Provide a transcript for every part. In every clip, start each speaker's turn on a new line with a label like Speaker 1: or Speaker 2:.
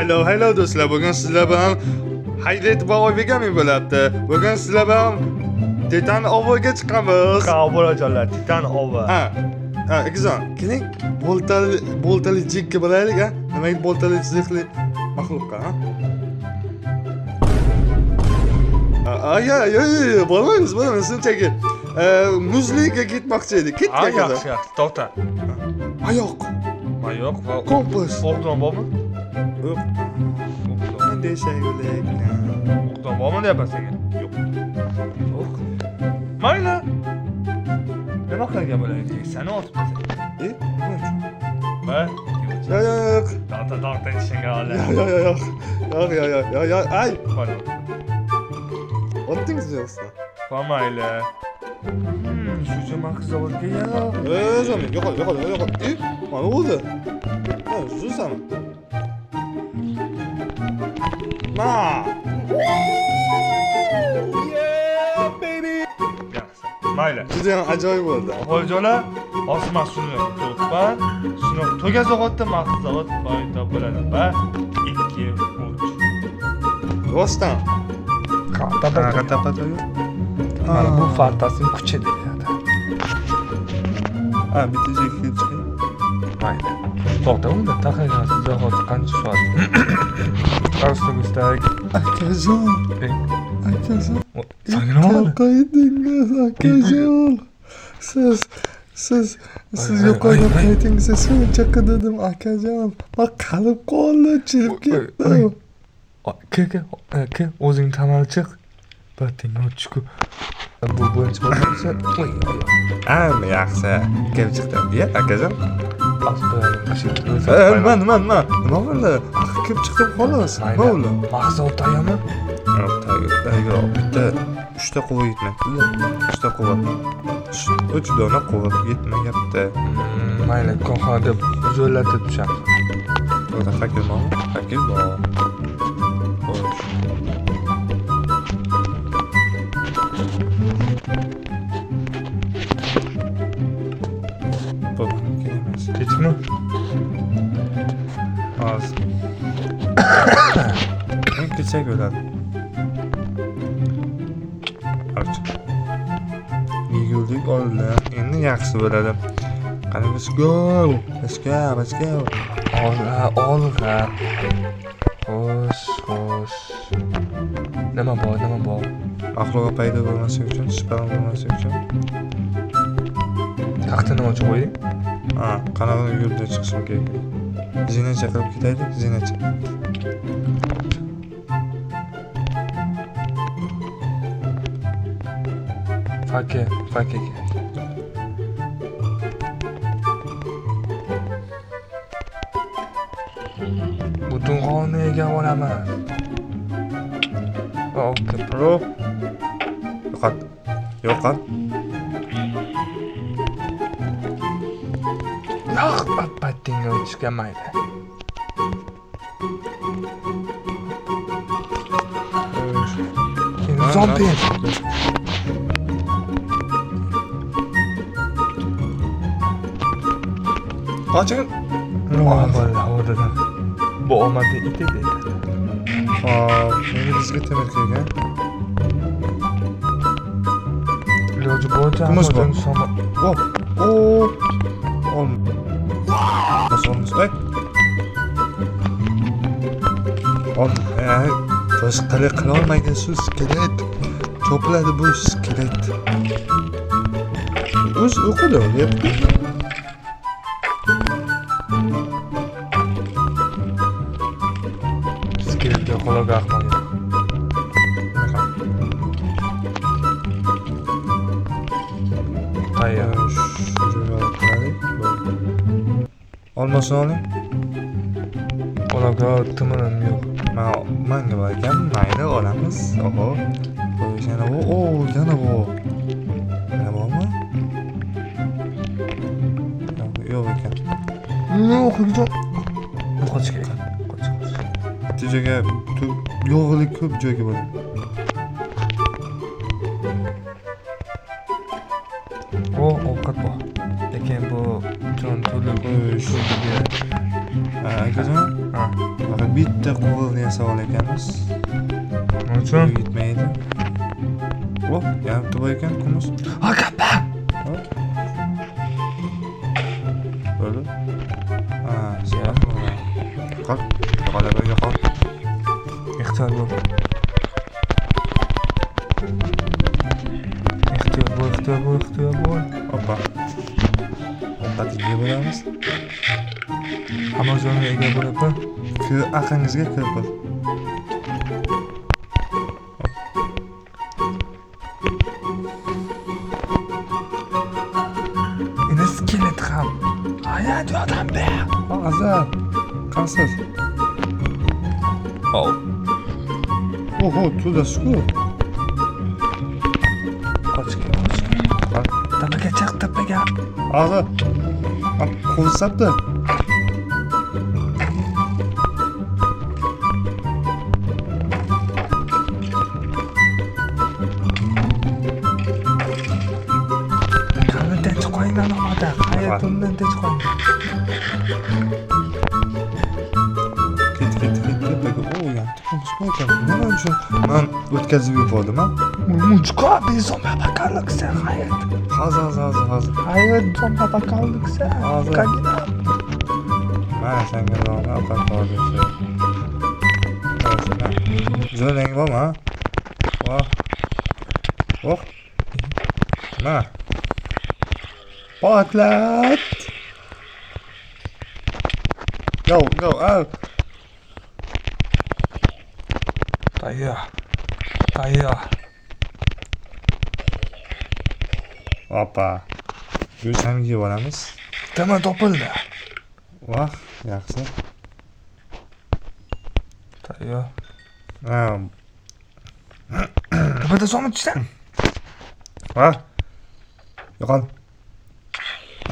Speaker 1: Hello do'stlar. Bugun sizlar bilan Haylet va Oybegami bo'lyapti. Bugun sizlar bilan Titan ovoga chiqamiz.
Speaker 2: Qavurajonlar, Titan ova.
Speaker 1: Ha, Akizon, keling boltali jikka bo'laylik, ha? Nimaga boltali jikli maxluqqa, ha? Ay, bo'lmaymiz, shunchaki. Muzliga ketmoqchi edik. Ketgan
Speaker 2: Yaxshi, to'xta.
Speaker 1: Oyoq.
Speaker 2: Mayoq va
Speaker 1: Kompas.
Speaker 2: o'qdan bormi?
Speaker 1: Yo'q. Qanday shay bo'lak?
Speaker 2: O'qdan bormi deyapman senga? Yo'q. Yo'q. Mayli. Nima qilgan bo'laylik? Seni otibsan. Va?
Speaker 1: Yo'q.
Speaker 2: To'xta ishingga ol.
Speaker 1: Yo'q. Ay,
Speaker 2: Mana.
Speaker 1: otdingiz yo'qsa.
Speaker 2: Mayli. Shu jama qizoqga yo'q.
Speaker 1: Zamin, yo'qol. Mana bo'ldi. Mana shusan. Ma.
Speaker 2: Mayli.
Speaker 1: Juda ham ajoyib bo'ldi.
Speaker 2: Ho'jalar, osma suvni to'ppan, shuni to'gazog'otda maqsad paydo bo'ladi va 2 3.
Speaker 1: Rostdan.
Speaker 2: Qatapatoy. Mana bu fantastik kuchi deyiladi.
Speaker 1: Bitta chiqdi.
Speaker 2: Mayli. To'xta, unda taqagan zahot qancha soat? Qarshilig'istak.
Speaker 1: Akajon.
Speaker 2: Sen nima bo'ldi?
Speaker 1: Qaytingiz, akajon. Siz yo'qolgan qaytingiz shuncha qidirdim, akajon. Men qalb qoldi, chirib ketdim.
Speaker 2: Ke, o'zing tamal chiq. Batingni ochku. Bu bo'yicha bo'lsa,
Speaker 1: Yaxshi. Kelib chiqdim. Ya, akajon.
Speaker 2: Nima?
Speaker 1: Nima bo'ldi? Kelib chiqdim xolos. Nima bo'ldi?
Speaker 2: Maqsad tayyormi?
Speaker 1: Yo'q, bitta 3 ta quva yetmayapti. 3 ta quva. 3 dona quva yetmayapti.
Speaker 2: Mayli, ko'ha deb zo'rlatib tushamiz.
Speaker 1: To'g'ri, fakir bormi? Fakir bor. Xo'sh. Bu kerak.
Speaker 2: Kechikmi?
Speaker 1: Hozir. Men kecha bo'ladi. Yugurdik oldi. Endi yaxshi bo'ladi. Qani let's go.
Speaker 2: Olg'a. Xo'sh. Nima bor?
Speaker 1: Maxluqqa paydo bo'lmaslik uchun, shubha bo'lmaslik uchun.
Speaker 2: Taxtni nima uchun qo'yding?
Speaker 1: Qanaqa yo'lda chiqishim kerak? Zinacha qilib ketaylik, zinacha.
Speaker 2: Fakir kerak. Butun g'onni egab olaman. Okey, pro.
Speaker 1: Yo'qot.
Speaker 2: Yo'q, batingni o'tishga mayli. Zombie.
Speaker 1: Qoching.
Speaker 2: O'rdadan. Bu omadli it edi.
Speaker 1: Meni bizga temir kelgan.
Speaker 2: Iloji boricha
Speaker 1: Kumush bor.
Speaker 2: somon.
Speaker 1: Olmaz. Boshqalar qila olmagan shu skelet. Cho'piladi bu skelet. O'zi o'qidi, deyapti.
Speaker 2: Skeletga qoloq ahmoq. Tayyor.
Speaker 1: Olmasini oling.
Speaker 2: Qoloqqa timirim yo'q.
Speaker 1: Manga bor ekan, mayli olamiz. Oho. Yana bu. Yana bormi? Yo'q ekan.
Speaker 2: Qoch kerak.
Speaker 1: Bitta joyga yo'g'lik ko'p joyga bor.
Speaker 2: Ovqat bor. Lekin bu jon to'lib
Speaker 1: Akajon,
Speaker 2: Ha.
Speaker 1: faqat bitta qo'lni yasab ekanmiz.
Speaker 2: Nima uchun?
Speaker 1: Yetmaydi. Oh, yarimta bor ekan kumush.
Speaker 2: Ha, katta.
Speaker 1: Böyle. Sen. Qol. G'alabaga qol.
Speaker 2: Ehtiyot bo'l. Ehtiyot bo'l.
Speaker 1: Hoppa. Ovqatingga bo'lamiz.
Speaker 2: Hamma joyga ega bo'lyapti.
Speaker 1: Aqlingizga kirib qol.
Speaker 2: Endi skelet ham. Hayot yordam ber.
Speaker 1: Azar. Qansiz?
Speaker 2: Oh.
Speaker 1: Oho, tudasku.
Speaker 2: Qochga.
Speaker 1: Qol.
Speaker 2: Tapaga chiq, tapaga.
Speaker 1: Azar. Qo'l sapdi.
Speaker 2: Qani tinch qo'yinglar nomada. Hayotimdan tinch qo'yinglar.
Speaker 1: Ket. O, yarimta kumush bor ekan. Nima uchun men o'tkazib yubordim, ha?
Speaker 2: Munchko bezoma bakallıksa hayat.
Speaker 1: Hozir.
Speaker 2: Hayat zoma bakallıksa.
Speaker 1: Hozir.
Speaker 2: Kagina.
Speaker 1: Mana senga zona oqat bor desa. Zo'rang bormi, ha? Oh. Mana. Potlat. Go, out.
Speaker 2: Tayyor.
Speaker 1: Hoppa. Go'shamga yuboramiz.
Speaker 2: Tema topildi.
Speaker 1: Vah, yaxshi.
Speaker 2: Tayyor.
Speaker 1: Ha,
Speaker 2: Tepada so'm ichdan.
Speaker 1: va. Yo'qol.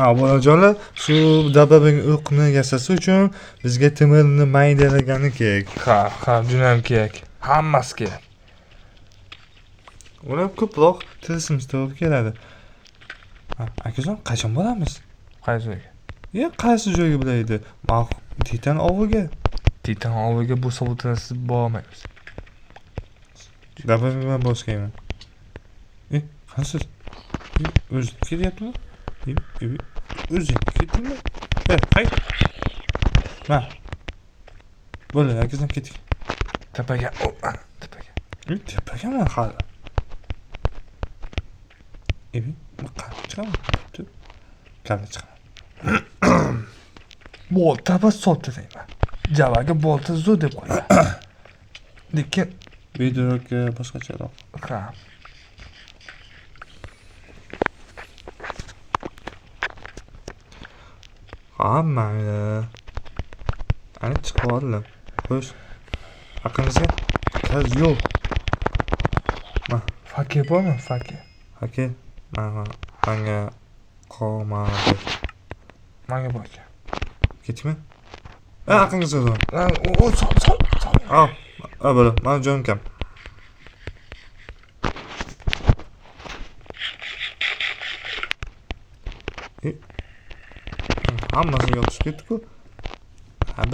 Speaker 1: Obunajonlar, shu dabbaning o'qni yasash uchun bizga temirni maydalagani kerak.
Speaker 2: Ha, junam kerak. Hammasi kerak.
Speaker 1: Uni ko'proq tilsimiz to'g'ri keladi. Akajon, qachon boramiz?
Speaker 2: Qaysi joyga?
Speaker 1: Qaysi joyga bilaydi? Titan oviga.
Speaker 2: Titan oviga bu savutrasiz bormaymiz.
Speaker 1: Dabbaga boshqayman. Qansiz? O'zi kelyaptimi? O'zing ketdingmi? Hay. Ma. Bo'ldi, akajon ketdik.
Speaker 2: Tepaga.
Speaker 1: Tepagami hali? Qani chiqaman.
Speaker 2: Bolta va sotdi deyman. Javaga bolta zo'r deb qo'ygan. Lekin
Speaker 1: Videoga boshqacharoq.
Speaker 2: ha.
Speaker 1: Mayli. Ani chiqib oldim. Xo'sh. Aqlingizga kaz yo'q.
Speaker 2: Fakir bormi? Fakir.
Speaker 1: Aka, manga qolmadi.
Speaker 2: Manga borga.
Speaker 1: Ketdikmi? Aqlingizga zo'r.
Speaker 2: O sol.
Speaker 1: Bo'ldi. Men jonim kam. Hammasi yopishib ketdi-ku.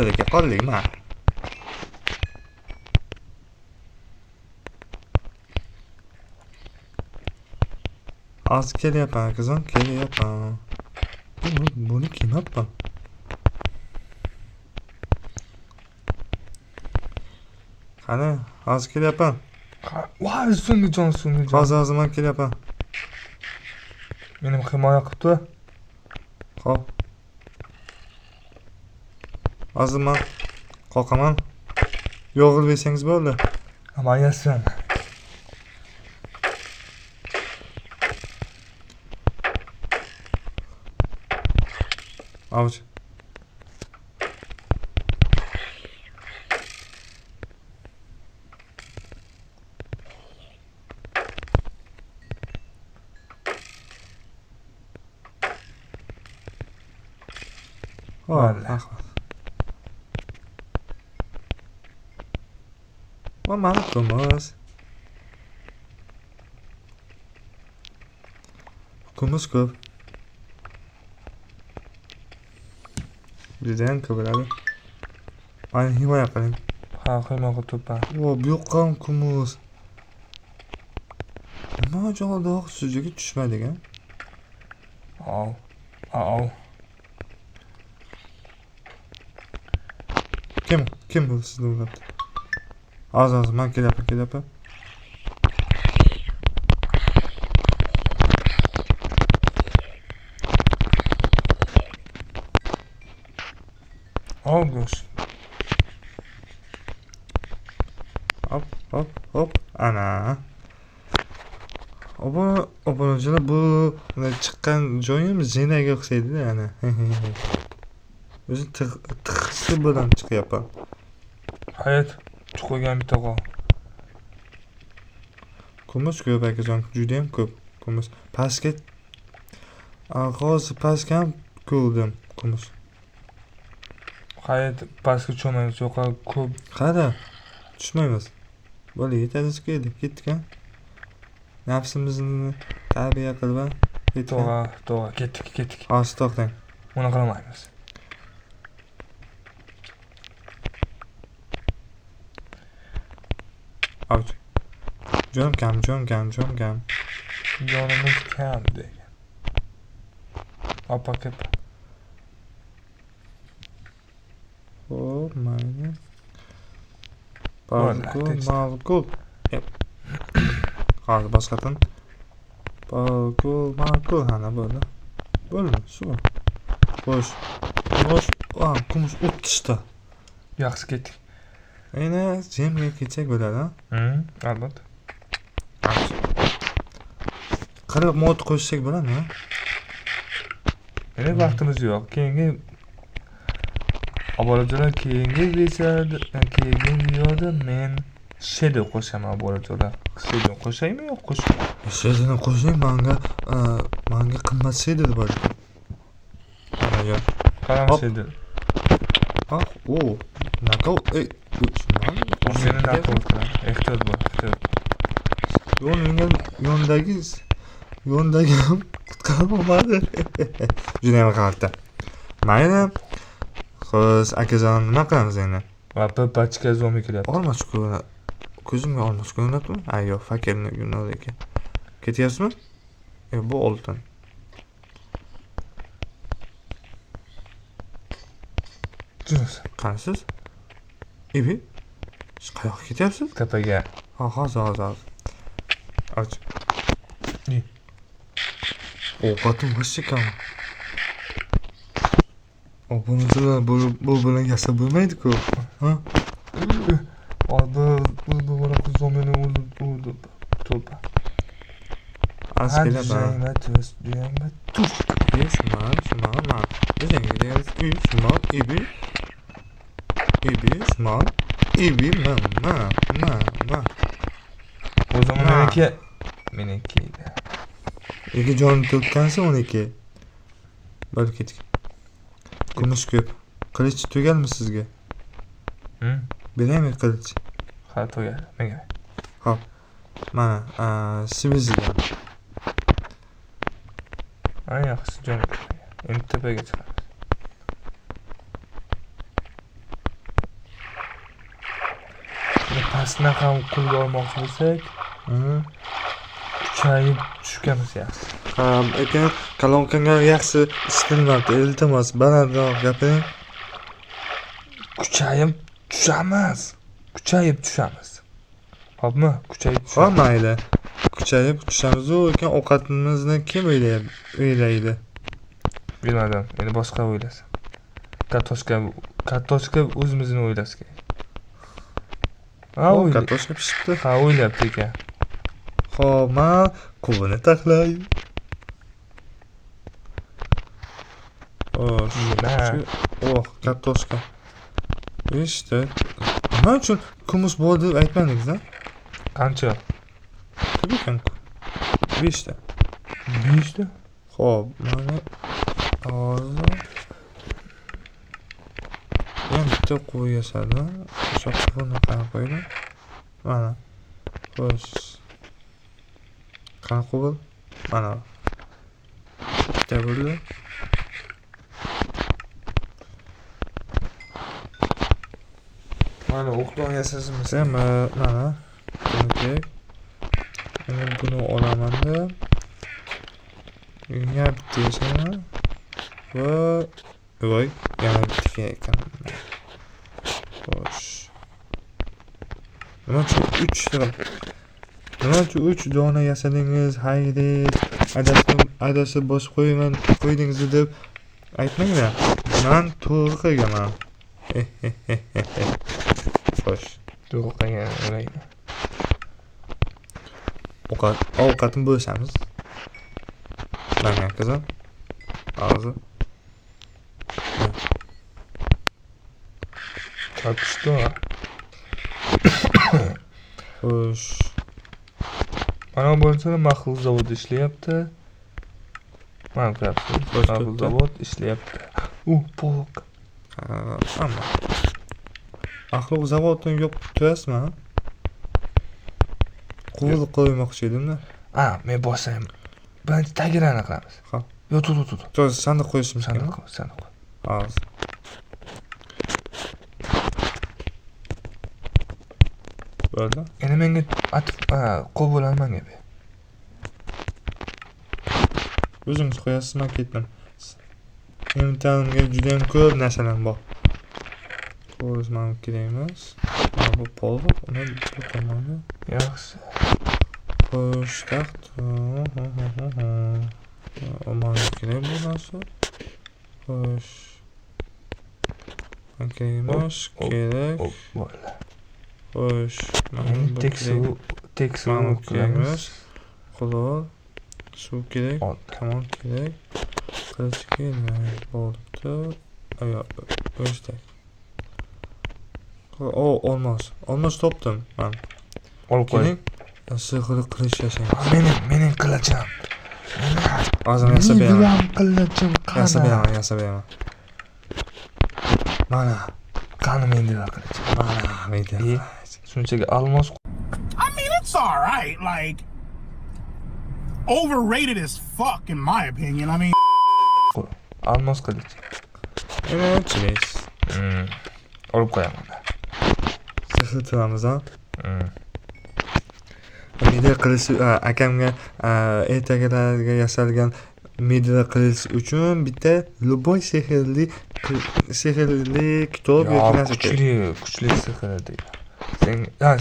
Speaker 1: Birga qoldikmi? Hozir kelyapman, akajon, kelyapman. Buni kiymabman. Qani, hozir kelyapman.
Speaker 2: Voy, so'nggijon.
Speaker 1: Hozir men kelyapman.
Speaker 2: Meni himoya qilibdi.
Speaker 1: Xo'p. Hozir men qoqaman. Yo'g'il bersangiz bo'ldi.
Speaker 2: Amayasan.
Speaker 1: Avuç.
Speaker 2: Vallahi.
Speaker 1: Mamma, Thomas. Kumush ko'p. Judayam ko'p bo'ladi. Mani himoya qiling.
Speaker 2: Ha, qiymoqqa to'pan.
Speaker 1: O, bu yoqqa ham kumush. Nima jo'g'aldoq suziga tushmaydigan?
Speaker 2: Au. Au.
Speaker 1: Kim bu sizni uylabdi? Hozir men kelyapman.
Speaker 2: Al go'sht.
Speaker 1: Hop. Ana. Obunachilar bu chiqqan joyim zinaga o'xshaydi-da, ana. O'zi tig'isi bilan chiqyapman.
Speaker 2: Hayat, chuqurgan bitta qol.
Speaker 1: Kumush ko'p akajon, judayam ko'p kumush. Pastga hozir pastga ham ko'rdim kumush.
Speaker 2: Hayat, pastga cho'maymiz, yo'qa ko'p.
Speaker 1: Qara, tushmaymiz. Bo'la yetadi ketdik ha. Nafsimizni tarbiya qilib
Speaker 2: To'g'ri, ketdik.
Speaker 1: Hozir to'xtang.
Speaker 2: Uni qilmaymiz.
Speaker 1: Avj. Jon kam.
Speaker 2: Yonimiz kam degan. Opa kep.
Speaker 1: Xo'p, mayli.
Speaker 2: Bo'ldi,
Speaker 1: Ma'qul. Hozir boshqadan. Ma'qul hana bo'ldi. Bo'ldi, shu. Xo'sh. Kumush o'ttishda.
Speaker 2: Yaxshi ketdik.
Speaker 1: Ayna jemga ketsak bo'ladi, ha?
Speaker 2: Albatta.
Speaker 1: Qirib mod qo'shsak bo'ladimi?
Speaker 2: Endi vaqtimiz yo'q. Keyingi obolajo'lar keyingi videoda men shadow qo'shaman obolajo'lar. Shadow qo'shaymi yo'q qo'shmaymi?
Speaker 1: Shedini qo'shing, manga qimmat shedi bor. Mana
Speaker 2: Qaram shadow.
Speaker 1: Nako,
Speaker 2: Seni nakol qiladi. Ehtiyot bo'l.
Speaker 1: Yondagi ham qutqarmadi. Judayam g'alati. Mayli. Xo'sh, akajon, nima qilamiz endi?
Speaker 2: Va pachka zo'mi kelyapti.
Speaker 1: Olmoch ko'rinadi. Ko'zimga olmoch ko'rinadimi? Yo'q, fakirni yo'nadi ekan. Ketyapsizmi? Bu oltin.
Speaker 2: Jursiz.
Speaker 1: Qanisiz? Ibi? Siz qayoqqa ketyapsiz?
Speaker 2: Tepaga.
Speaker 1: Hozir. Och.
Speaker 2: Ne?
Speaker 1: Ovqatim vosh kam. Obunachilar bu bilan yasab bo'lmaydi-ku. Ha?
Speaker 2: Bu bora zo'mini urdi. To'pa.
Speaker 1: Askela ba.
Speaker 2: Duyangma tuz.
Speaker 1: Shimon. O'zingga deyapsiz. Shimon, ibi. Shimon, ibi, ma.
Speaker 2: O'zim meniki.
Speaker 1: Ega jon to'kkansa 12. Bo'lib ketdik. Kumush ko'p. Qilich tugalmi sizga? Beraymi qilich?
Speaker 2: Ha, tugal. Menga.
Speaker 1: Xo'p. Mana, sivizgan.
Speaker 2: Yaxshi jon. Endi tepaga chiqamiz. Pastdan ham qo'lga olmoqchi bo'lsak, kuchayib tushganimiz yaxshi.
Speaker 1: Ekan kalonkanga yaxshi istilmabdi. Iltimos, balandroq gapiring.
Speaker 2: Kuchayib tushamiz. Xo'pmi? Kuchayib tushamiz.
Speaker 1: Xo'p, mayli. Kuchayib tushamiz-ku, ekan ovqatimizni kim o'ylaydi?
Speaker 2: Bilmadim. Endi boshqa o'ylasin. Kartoshka o'zimizni o'ylash kerak.
Speaker 1: Kartoshka pishibdi.
Speaker 2: Ha, o'ylayapti ekan.
Speaker 1: Xo'p, men quvini taxlay. Kartoshka. İşte. Nima uchun kumush bor deb aytmadingiz-a?
Speaker 2: Qancha?
Speaker 1: Tabii ki 5 ta.
Speaker 2: 5 ta?
Speaker 1: Xo'p, mana hozir bitta qo'y yasadi. O'sha quvni qana qo'ydim. Mana. Xo'sh. Qana qo'y. Mana. Bitta bo'ldi.
Speaker 2: Mana o'qdan yasashimiz.
Speaker 1: Mana. Buniki. Men buni olaman-da. Yana bitta yasayman. Voy, yana bitta ekan. Xo'sh. Nima uchun 3 ta? Nima uchun 3 dona yasadingiz? Hayret. Adashib bosib qo'ydingiz deb aytmanglar. Men to'g'ri qilganman. Xo'sh.
Speaker 2: To'g'ri qilgan o'laydi.
Speaker 1: Ovqatni bo'lishamiz. Mana qizim. Hozir.
Speaker 2: Kapishto.
Speaker 1: Xo'sh.
Speaker 2: Mana bo'lsa maxsus zavod ishlayapti. Mana ko'ryapsiz. Maxsus zavod ishlayapti. Pok.
Speaker 1: Amma. Axloq zavodni yopib turasizmi? Qo'l qo'ymoqchi edim-da.
Speaker 2: Men bosayim. Birinchi tagirani qilamiz.
Speaker 1: Ha.
Speaker 2: Yo, tur.
Speaker 1: To'g'ri, sandiq qo'yishimiz kerak.
Speaker 2: Sandiq qo'y.
Speaker 1: Hozir. Bo'ldi.
Speaker 2: Endi menga qo'l bo'laman gap.
Speaker 1: O'zingiz qo'yasiz, men ketdim. Imtihonga juda ham ko'p narsalar bor. Xo'sh, men kerak emas. Mana bu polvon, uni to'qamani.
Speaker 2: Yaxshi.
Speaker 1: Xo'sh, taxt. Mana kerak bu narsa. Xo'sh. Kerak emas, kerak.
Speaker 2: Bo'ldi.
Speaker 1: Xo'sh, mana bu
Speaker 2: teksuv
Speaker 1: kerak. Qulol, suv kerak,
Speaker 2: oldi.
Speaker 1: kamon kerak. Qilich kerak. Bo'ldi. O'shdak. Olmos topdim men.
Speaker 2: Olib qo'ying.
Speaker 1: Sehrli qilich yasayman.
Speaker 2: Mening qilichim.
Speaker 1: Hozir yasab beraman.
Speaker 2: Qilichim
Speaker 1: Yasab beraman. Mana.
Speaker 2: Qani menda qilichim.
Speaker 1: Mana menda.
Speaker 2: Shunchaga almos.
Speaker 3: I mean, it's all right. Like, overrated as fuck, in my opinion. I mean,
Speaker 2: Almos qilich.
Speaker 1: Chilis.
Speaker 2: Olib qo'yaman.
Speaker 1: Sehrli turamiz, ha? Media qilish akamga ertagalarga yasalgan media qilish uchun bitta любой sehrli kitob yoki narsa kerak.
Speaker 2: Kuchli sehr deydi.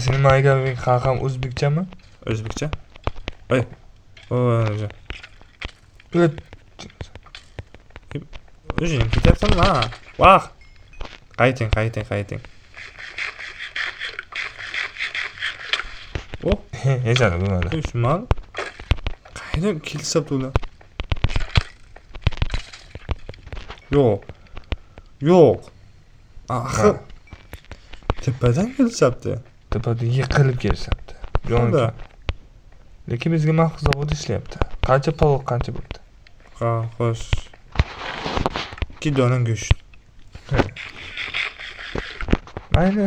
Speaker 2: Seni maygaving ham o'zbekchami?
Speaker 1: O'zbekcha? Oy. O'zi. O'zing ketyapsanmi? Vah. Qayting. Oh,
Speaker 2: Yechadi bu mana.
Speaker 1: Shmal. Qaydan kelsapti ular? Yo'q. Axir tepadan kelsapti.
Speaker 2: Tepada yiqilib kelsapti.
Speaker 1: Shunda.
Speaker 2: Lekin bizga maxsus zavod ishlayapti. Qancha paloq qancha bo'ldi?
Speaker 1: Xo'sh. 2 dona go'sht.
Speaker 2: Mayli.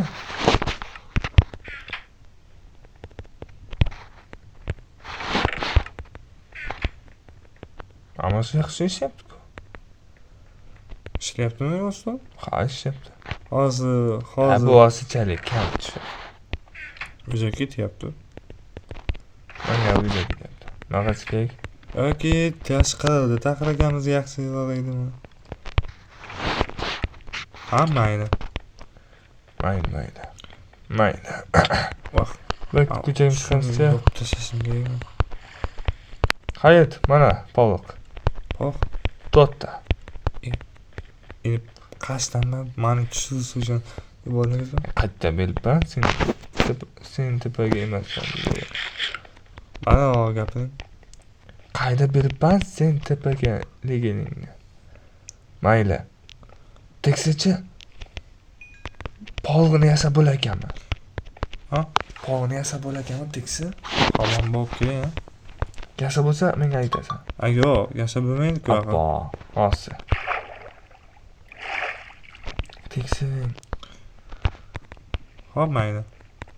Speaker 2: Hammasi yaxshi ishlayapti-ku.
Speaker 1: Ishlayaptimi yo'qsa?
Speaker 2: Ha, ishlayapti.
Speaker 1: Hozir.
Speaker 2: Bu vosichalik kam tushadi.
Speaker 1: O'zi ketyapti.
Speaker 2: Menga o'zi ketyapti. Mag'asi kerak.
Speaker 1: Yoki tashqarida taqraganimiz yaxshiroq edimi? Mayli.
Speaker 2: Vah. Bir ko'chaga chiqamizcha.
Speaker 1: Tashashim kerakmi?
Speaker 2: Hayat, mana paloq. To'rtta.
Speaker 1: Endi qasddan meni tushirish uchun yubordingizmi?
Speaker 2: Qayerda bilibman sen tepaga emassan.
Speaker 1: Mana gapiring.
Speaker 2: Qayda bilibman sen tepaga leganingni. Mayli. Teksichi. Polg'ini yasab bo'lar ekanmi? Polg'ini yasab bo'lar ekanmi teksi?
Speaker 1: Hamon bo'lib keling,
Speaker 2: Yasab bo'lsa menga aytasan.
Speaker 1: Yo'q, yasab bo'lmaydi-ku.
Speaker 2: Hozir. Teksing.
Speaker 1: Mayli.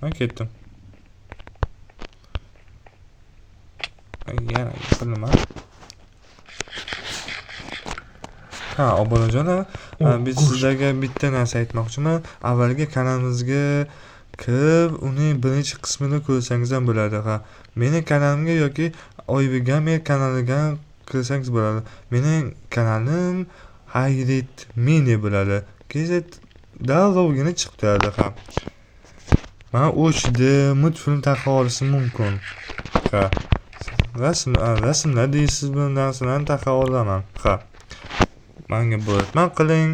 Speaker 1: Men ketdim. Yana yiqildim. Ha, obunajonlar, biz
Speaker 2: go'sht.
Speaker 1: sizlarga bitta narsa aytmoqchiman. Avvalgi kanalimizga kirib, uning birinchi qismini ko'rsangiz ham bo'ladi. Ha, mening kanalimga yoki Oybigamer kanaliga kirsangiz bo'ladi. Mening kanalim Hayrit Mini bo'ladi. Keyin darrovgina chiqib turadi. Ha. Mana o'chdi, multfilm taqa olishi mumkin. Ha. Rasmlar deysiz, bu narsalarni taqa olaman. Ha. Menga buyurtma qiling.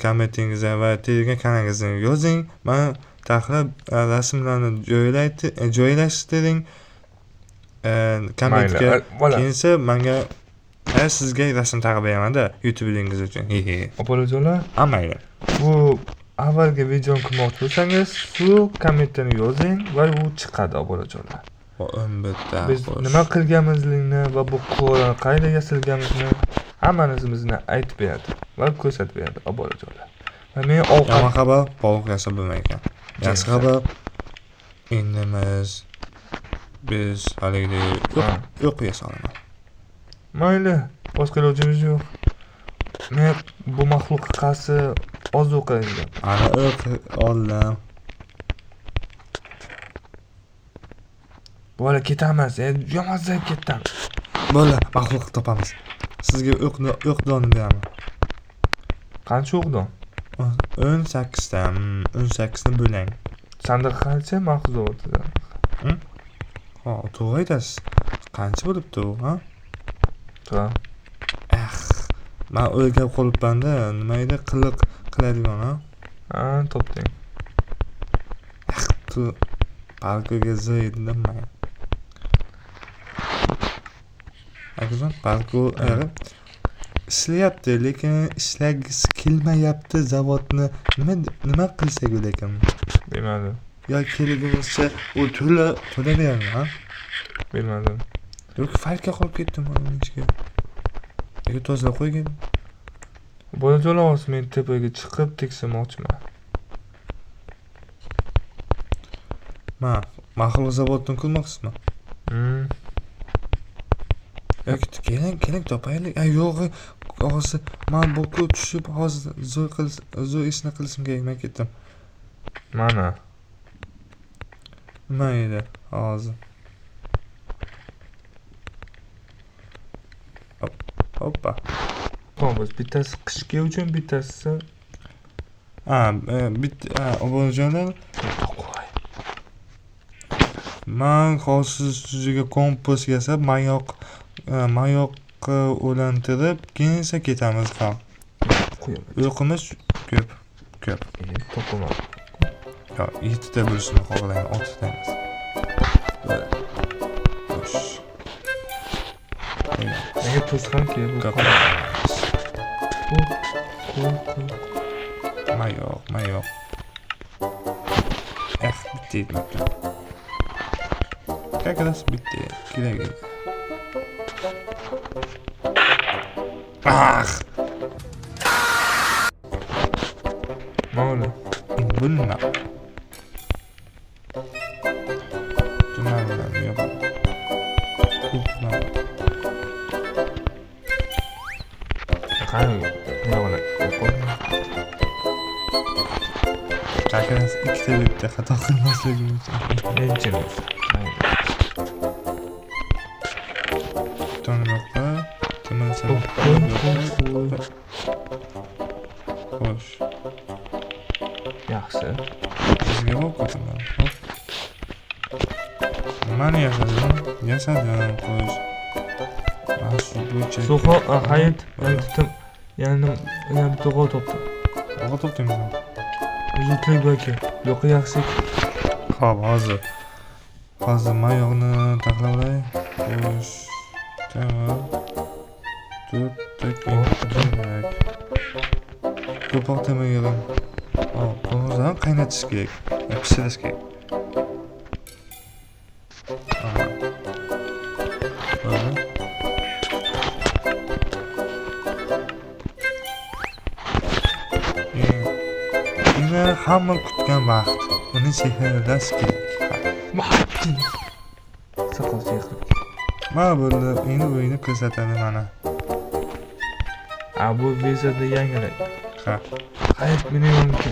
Speaker 1: Kommentingizni va Telegram kanalingizni yozing. Men taxlab rasmlarni joylashtiring. Kommentga kelsa menga sizga rasm taqib beraman-da YouTube'ingiz uchun.
Speaker 2: Obunajonlar,
Speaker 1: Amayli.
Speaker 2: bu avvalgi videoni ko'rmoqchi bo'lsangiz, shu kommentni yozing va u chiqadi obunajonlar.
Speaker 1: Albatta.
Speaker 2: Biz nima qilganimizni va bu qurolni qayerda yasalganimizni hammamizni aytib beradi va ko'rsatib beradi obunajonlar. Va men
Speaker 1: Yomon
Speaker 2: ovqat
Speaker 1: xabar bog' yasab bo'lmaydi. Yaxshi xabar indimiz biz haligidek yo'q yasaolaman.
Speaker 2: mayli, boshqa ilojimiz yo'q. Men bu maxluq qarshi ozuqa qilgan.
Speaker 1: Ana oldim.
Speaker 2: Bola ketamiz, yomon zayb ketdim.
Speaker 1: Bo'ldi, maxluq topamiz. Sizga o'q doni beraman.
Speaker 2: Qancha o'qding?
Speaker 1: 18 ta, 18 ni bo'lang.
Speaker 2: Sandiq qancha maxluq o'tdi?
Speaker 1: Ha, to'g'ri aytasiz. Qancha bo'libdi u, ha?
Speaker 2: Ha.
Speaker 1: Men o'rgab qolibman-da, nima edi qiliq qiladigan, ha?
Speaker 2: Ha, topding.
Speaker 1: Tu parkoga zo'ydim men. Akizon, parko ishlayapti, lekin ishlagisi kelmayapti zavodni. Nima qilsak ekan?
Speaker 2: Bilmadim.
Speaker 1: Yo keligimizcha u to'laveradi, ha?
Speaker 2: Bilmadim.
Speaker 1: Yo'q, faylga qolib ketdim uning ichiga. Yo'q, tozalab qo'ygan.
Speaker 2: Bolajo'lar, men tepaga chiqib tekshirmoqchiman.
Speaker 1: Maxluq zavodini ko'rmoqsizmi? Yo'q, keling topaylik. Yo'q, hozir men bu tushib hozir zo'r ishni qilishim kerak. Men ketdim.
Speaker 2: Mana.
Speaker 1: Nima edi hozir? Hoppa.
Speaker 2: Biz bittasi qishki uchun, bittasi
Speaker 1: bitta obunajonlar. Men hozir sizga kompost yasab, mayoqqa o'lantirib, keyinsa ketamiz ham. Uyqimiz ko'p.
Speaker 2: Topaman.
Speaker 1: Yo, 7 ta bo'lishini xohlayman, 6 ta emas. Xo'sh.
Speaker 2: Nega to'sqanki bu?
Speaker 1: Mayoq. Bitta yetmabdi. Как раз bitta kerak edi.
Speaker 2: Mana.
Speaker 1: Bununla. Bunlarla yapalım.
Speaker 2: Qani, mana.
Speaker 1: Chaqirasiz, ikkita bitta xato qilmasligimiz uchun.
Speaker 2: Enchimiz.
Speaker 1: To'nroqqa, timirsa. Xo'sh.
Speaker 2: Yaxshi.
Speaker 1: Bizga bo'lib qo'yaman. Nimani yasadim? Xo'sh. Shu bo'yicha.
Speaker 2: So'xo, hayit, yana bitta g'ol topdim.
Speaker 1: G'ol topdingmi?
Speaker 2: Uzutlik yoki yo'q yaxshi.
Speaker 1: Xo'p, hozir mayoqni taxlab olay. Xo'sh. Tamam. Kerak. Ko'proq tamayirim. Qo'ng'izdan qaynatish kerak. Pishirish kerak. Hamma kutgan vaqt. Uni sehrlash kerak.
Speaker 2: Soqol sehr.
Speaker 1: Mana bo'ldi. Endi o'yinni ko'rsatadi mana.
Speaker 2: Bu vizada yangilik.
Speaker 1: Ha,
Speaker 2: Hayot meni yonimga.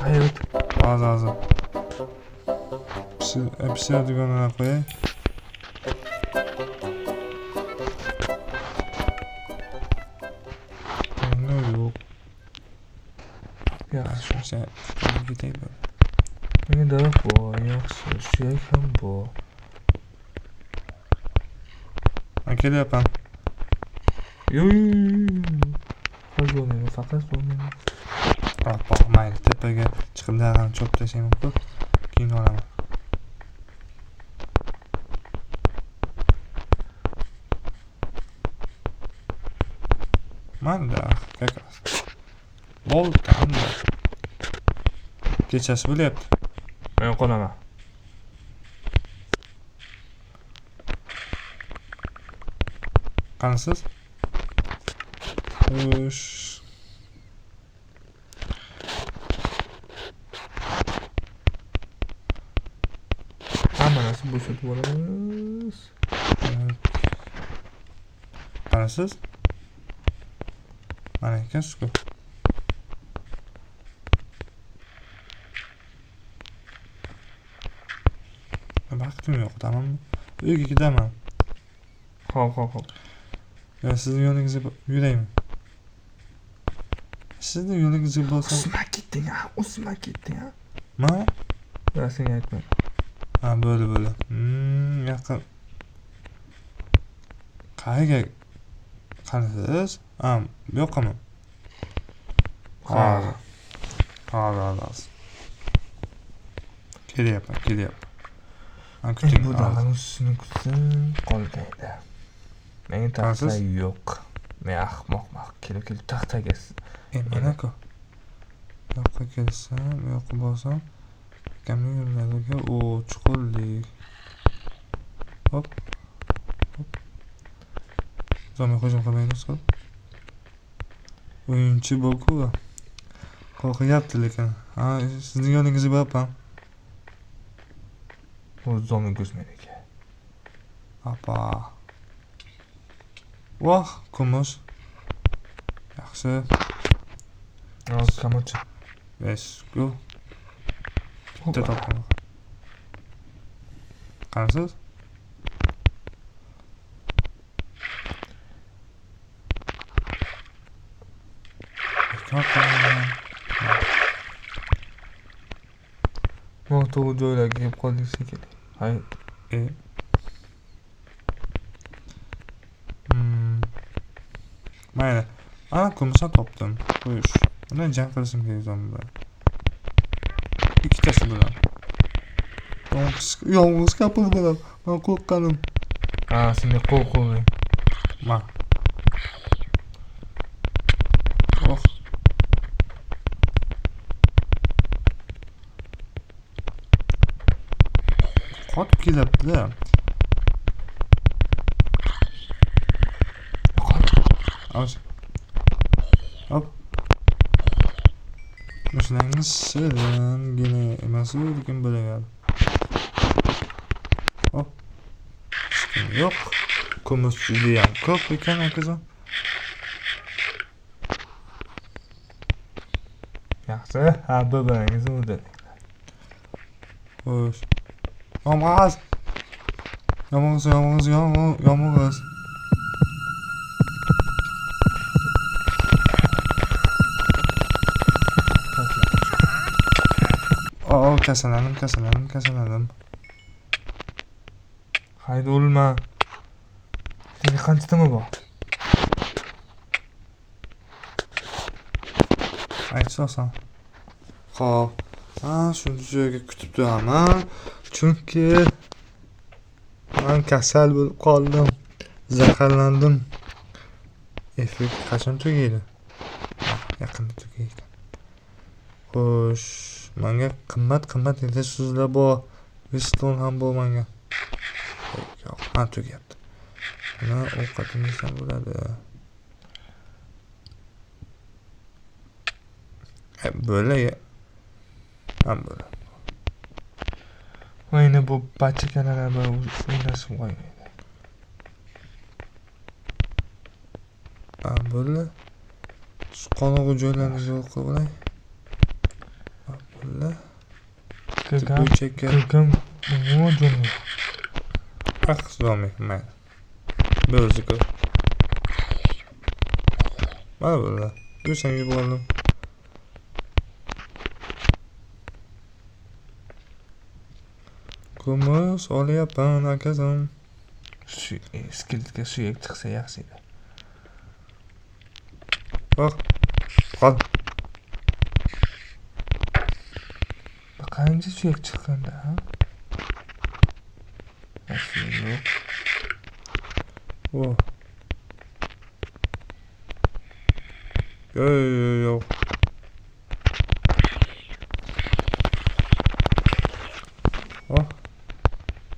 Speaker 2: Hayot.
Speaker 1: hozir. Pishiradiganini qo'yay. Yo'q.
Speaker 2: Yaxshi.
Speaker 1: Shuncha ketay bo'ldi.
Speaker 2: Menda bor, yaxshi. Suyak ham bor.
Speaker 1: Men kelyapman.
Speaker 2: Hozir faqat bo'lmaydi.
Speaker 1: Mayli, tepaga chiqib daraxtni chopib tashlayman-ku. Keyin olaman. Manda, как раз. Bo'ldi, anda. Kechasi bo'lyapti.
Speaker 2: Men qolaman.
Speaker 1: Qanisiz? Xo'sh.
Speaker 2: Hammasini bo'shatib olamiz.
Speaker 1: Qanisiz? Mana ekansiz-ku. Vaqtim yo'q, tamommi? Uyga ketaman.
Speaker 2: Xo'p.
Speaker 1: Yo, sizni yoningizga yuraymi? Sizni yoningizga bo'lsam,
Speaker 2: O'sma ketding.
Speaker 1: ma?
Speaker 2: Yo, senga aytmayman.
Speaker 1: Ha, bo'ldi. Yaqin. Qayerga? Qanisiz? Bu yoqqami? Hozir. Kelyapman. Kuting.
Speaker 2: Bu dalaning ustini kutsam qolmaydi. Menga taxta yo'q. Men ahmoqman. Kelib taxtaga.
Speaker 1: Mana-ku. Yoqqa kelsam, yoqqa borsam, akamning yo'llariga chuqurlik. Hop. Zo'rni hujum qilmaymiz qil. O'yinchi bo'lku. Qo'rqyapti lekin. Sizning yoningizga borapman.
Speaker 2: Bu zo'rni ko'zmeniki.
Speaker 1: Apa. Voh, kumush. Yaxshi.
Speaker 2: Kamochi.
Speaker 1: Let's go. Bitta topdim. Qanisiz?
Speaker 2: To'g'ri joylarga kelib qoldik shekilli.
Speaker 1: Mayli. Kumushni topdim. Xo'sh. Buni jang qilishim kerak zombie. Ikkitasi bilan. Yolg'iz kapil bilan. Men qo'rqqanim.
Speaker 2: Senga qo'rquving.
Speaker 1: Ma. Qotib kelyapti-da. Hop. Mashinangiz shiringina emas-ku, lekin bo'laveradi. Hop. Yo'q. Kumush judayam ko'p ekan, akajon.
Speaker 2: Yaxshi. Babangiz o'ldi.
Speaker 1: Xo'sh. Yomg'iz. Kasalanim.
Speaker 2: Haydi o'lma. Senga qancha timi bor?
Speaker 1: Aytsosan. Xo'p. Shunday joyga kutib turaman. Chunki men kasal bo'lib qoldim. Zaharlandim. Effekt qachon tugaydi? Yaqinda tugaydi. Xo'sh, menga qimmat resurslar bor. Piston ham bor menga. Yo'q, tugayapti. Mana ovqatim yesam bo'ladi. Böyle böyle.
Speaker 2: Oyna bu bachakalar bilan o'ynashib qo'ymaydi.
Speaker 1: Böyle. Qorong'u joylarni yo'q qilib olay. Bulla.
Speaker 2: Kirgan.
Speaker 1: Ko'chakka.
Speaker 2: Kirgan. Nima jo'ni?
Speaker 1: Mayli. Bo'lsa ko'p. Mana bular. Go'shangga bo'ldim. Kumush olyapman akazim.
Speaker 2: Skeletga suyak chiqsa yaxshi edi.
Speaker 1: Bak. Qol.
Speaker 2: Qancha suyak chiqqanda, ha? Yo'q.
Speaker 1: Oh. Yo'q. Oh.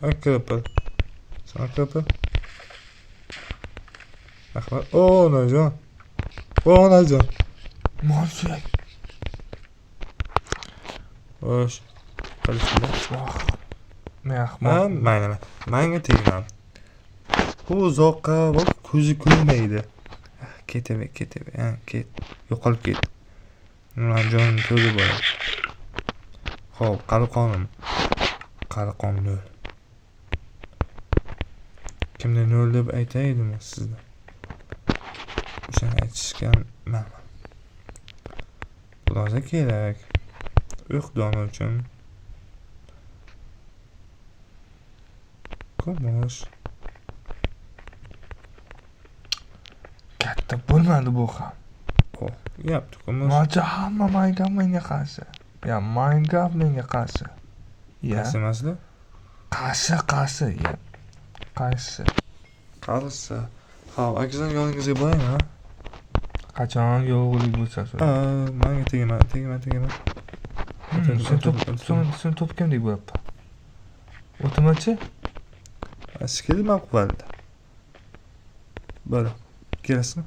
Speaker 1: Akırpı. Sana kırpı. Bak. Oo, Nacan. Oo, Nacan.
Speaker 2: Mol suyak.
Speaker 1: Hoş. Karıştırdı.
Speaker 2: Voh. Mehmon.
Speaker 1: Mayli. Menga tegmadi. Bu uzoqqa bak, ko'zi ko'rmaydi. Ketaver. Ket. Yo'qolib ket. Najon ko'zi bor. Xo'p, qari nol. Kimda nol deb aytaydimi sizga? O'shani aytishgan mana. Xudoga kerak. Uxdon uchun. Kumush.
Speaker 2: Katta bo'lmadi bu ham.
Speaker 1: Oh, yaptı kumush.
Speaker 2: Mocha hamma Minecraft menga qarshi. Ya Minecraft menga qarshi. Ya.
Speaker 1: Qaysi emasdi?
Speaker 2: Qarshi. Ya. Qarshi.
Speaker 1: Qarisi. Xo'p, akazam yoningizga boring, ha?
Speaker 2: Qachon yo'g'lik bo'lsa so'ra.
Speaker 1: Menga tegma.
Speaker 2: Sen topgandek bo'lyapti. O'timachi?
Speaker 1: Skil maqbalda. Bo'la. Kelasizmi?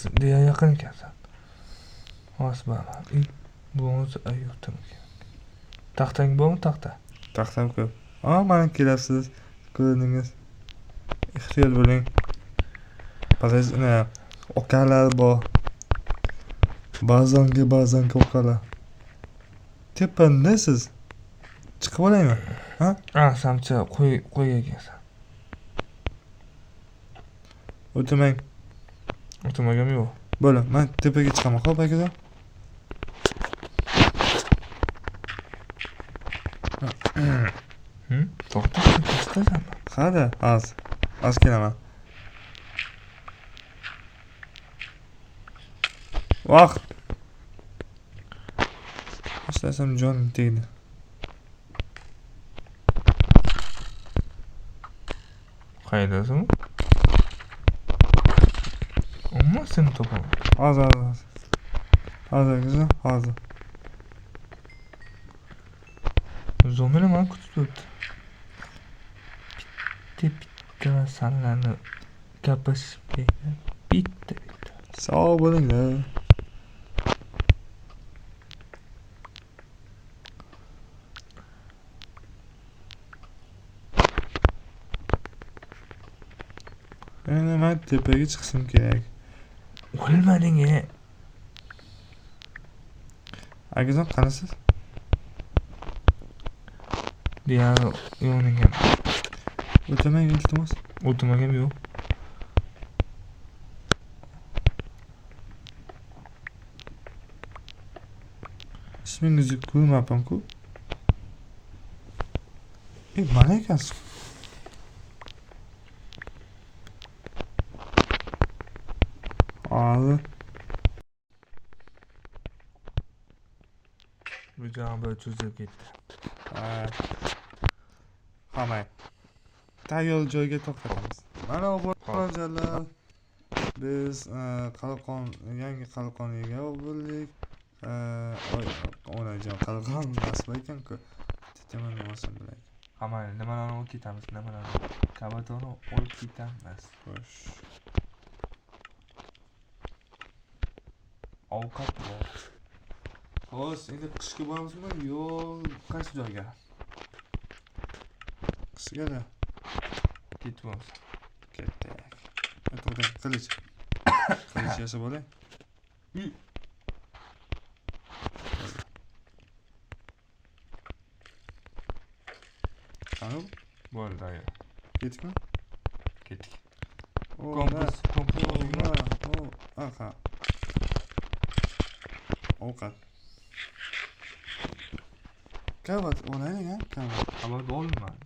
Speaker 2: Sen deya yaqin ekansan. Bana. Bu o'zi ayyotim. Taxtang bormi, taxta?
Speaker 1: Taxtam ko'p. Mana kelasiz. Ko'rdingiz. Ehtiyot bo'ling. Okalar bor. Ba'zan okalar. Tepanda siz. Chiqib olaymi? Ha?
Speaker 2: Samcha qo'y ekansan. O'tmagam yo'q.
Speaker 1: Bo'la, men tepaga chiqaman, xo'p akajon.
Speaker 2: To'xta, to'xtasanmi?
Speaker 1: Hadi, az kelaman. Vaqt. İstersem jonim tegdi.
Speaker 2: Qaydasizmi? Umma seni topaman.
Speaker 1: Hozir kızım, hozir.
Speaker 2: Zomini meni kutib turibdi. Bitta masalani gapirishib berdi. Bitta.
Speaker 1: Sog' bo'linglar. Men tepaga chiqishim kerak.
Speaker 2: O'lmading-a.
Speaker 1: Akajon qarasiz?
Speaker 2: Deyani yo'ningam.
Speaker 1: O'tamang iltimos.
Speaker 2: O'tmagam yo'q.
Speaker 1: İsmingizni ko'rmabman-ku. Mana ekansiz. Hozir.
Speaker 2: Bu jo'ram bir cho'zilib ketdi.
Speaker 1: Hamay. Tayyor joyga to'xtatamiz. Mana o'g'illar, biz yangi qalqon ega bo'ldik. Onajon qalqon nasib ekan-ku. Tetaman olsam bo'ladi.
Speaker 2: Hamma nimalarni olib ketamiz, kabatoni olib ketamiz.
Speaker 1: Xo'sh.
Speaker 2: Ovqat bor.
Speaker 1: Xo'sh, endi qishga boramizmi? Yo'q, qaysi joyga? Qishga
Speaker 2: Ketamiz.
Speaker 1: ketdik. To'xtang, qilich yasab olay. Qani,
Speaker 2: Bo'ldi aka.
Speaker 1: ketdikmi?
Speaker 2: Ketdik.
Speaker 1: O,
Speaker 2: Kompos oldingmi?
Speaker 1: aha. Ovqat. Kavat olaylik, ha? Kavat.
Speaker 2: Xabar olmadi.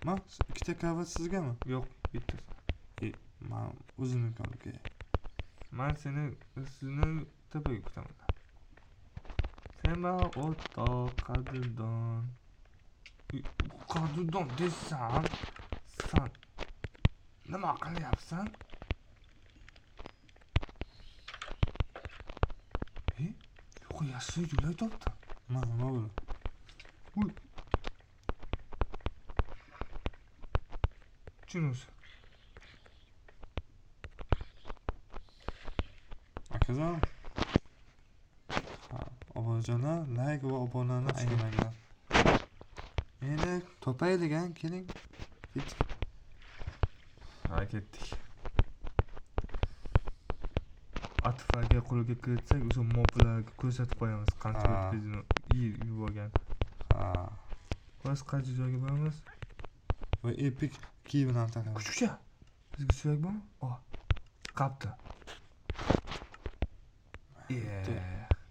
Speaker 1: Ma, ikkita kavat sizgami?
Speaker 2: Yo'q, bittasi.
Speaker 1: Men o'zimniki olib kelay.
Speaker 2: Men sizni tepaga kutaman. Sen o'rtoq qadrdon. Qadrdon desam, san nima qilyapsan? Yo'q, yaxshi yo'lay topdim.
Speaker 1: Nima bo'ldi?
Speaker 2: Chunus.
Speaker 1: Akajon. Ha, obonajonlar, like va obunani ayamanglar. Endi topaylik, ha, keling. Ketdik.
Speaker 2: Ha, ketdik. Atfaga qo'lga kiritsak, o'sha moblarga ko'rsatib qo'yamiz. Qancha
Speaker 1: Ha.
Speaker 2: o'tkazini yuborgan.
Speaker 1: Ha.
Speaker 2: Biz qaysi joyga boramiz?
Speaker 1: Va epic kiyimini ham taqamiz.
Speaker 2: Kuchukcha. Bizga suyak bormi? Qapti.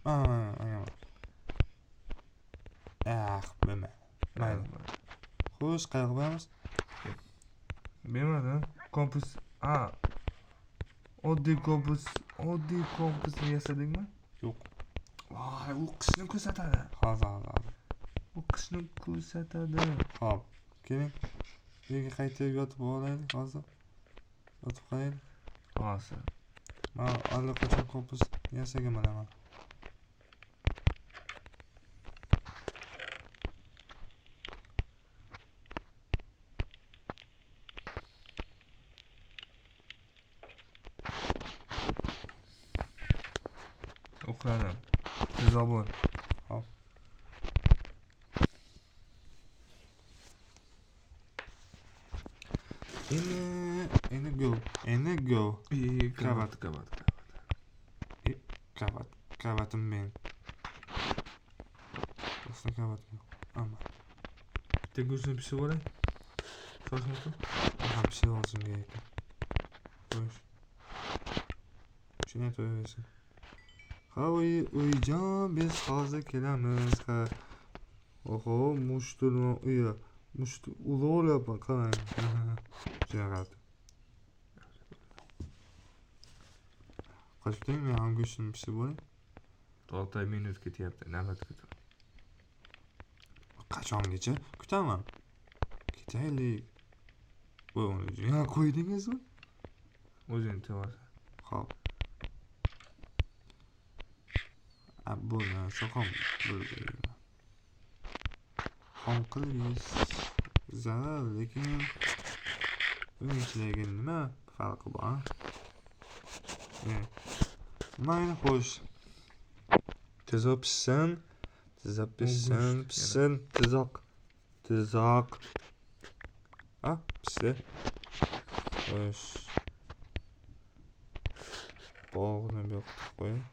Speaker 1: Mana. Bilmayman. Mayli. Xo'sh, qayerga boramiz?
Speaker 2: Bilmadim. Kompos. Oddiy komposni yasadingmi?
Speaker 1: Yo'q.
Speaker 2: Voy, u qishni ko'rsatadi.
Speaker 1: Hozir.
Speaker 2: U qishni ko'rsatadi.
Speaker 1: Xo'p, keling. Uyga qaytib yotib olaylik hozir. Yotib qolaylik.
Speaker 2: Hozir.
Speaker 1: Men allaqachon kompos yasaganman.
Speaker 2: Uxladim. Tezobun.
Speaker 1: Hop. Endi go.
Speaker 2: Kavat.
Speaker 1: Kavatim men. Aslında kavat yo'q. Ama
Speaker 2: Bitta go'shtni pishirib olay. Shoshmasa.
Speaker 1: ham bir şey lazım gerek. Qo'yish. Shuni to'yaversin. Ha, uyjon, biz hozir kelamiz. Ha. Oho, mushturma uya. Ulo'lyapman, qarang. Jarat. Qachon men ham go'shtni pishirib olay?
Speaker 2: 6 minut ketyapti. Navbat kutaman.
Speaker 1: Qachongacha kutaman? Ketaylik. Voy, uni yana qo'ydingizmi?
Speaker 2: O'zing tevasan.
Speaker 1: Xo'p. Buni so'qam bo'ldi. Xom qilish zarar, lekin buning ichidagi nima farqi bor? Mayli, xo'sh. Tezroq pishsin. Tezroq. Pishdi. Xo'sh. Bog'ni bu yoqqa qo'ying.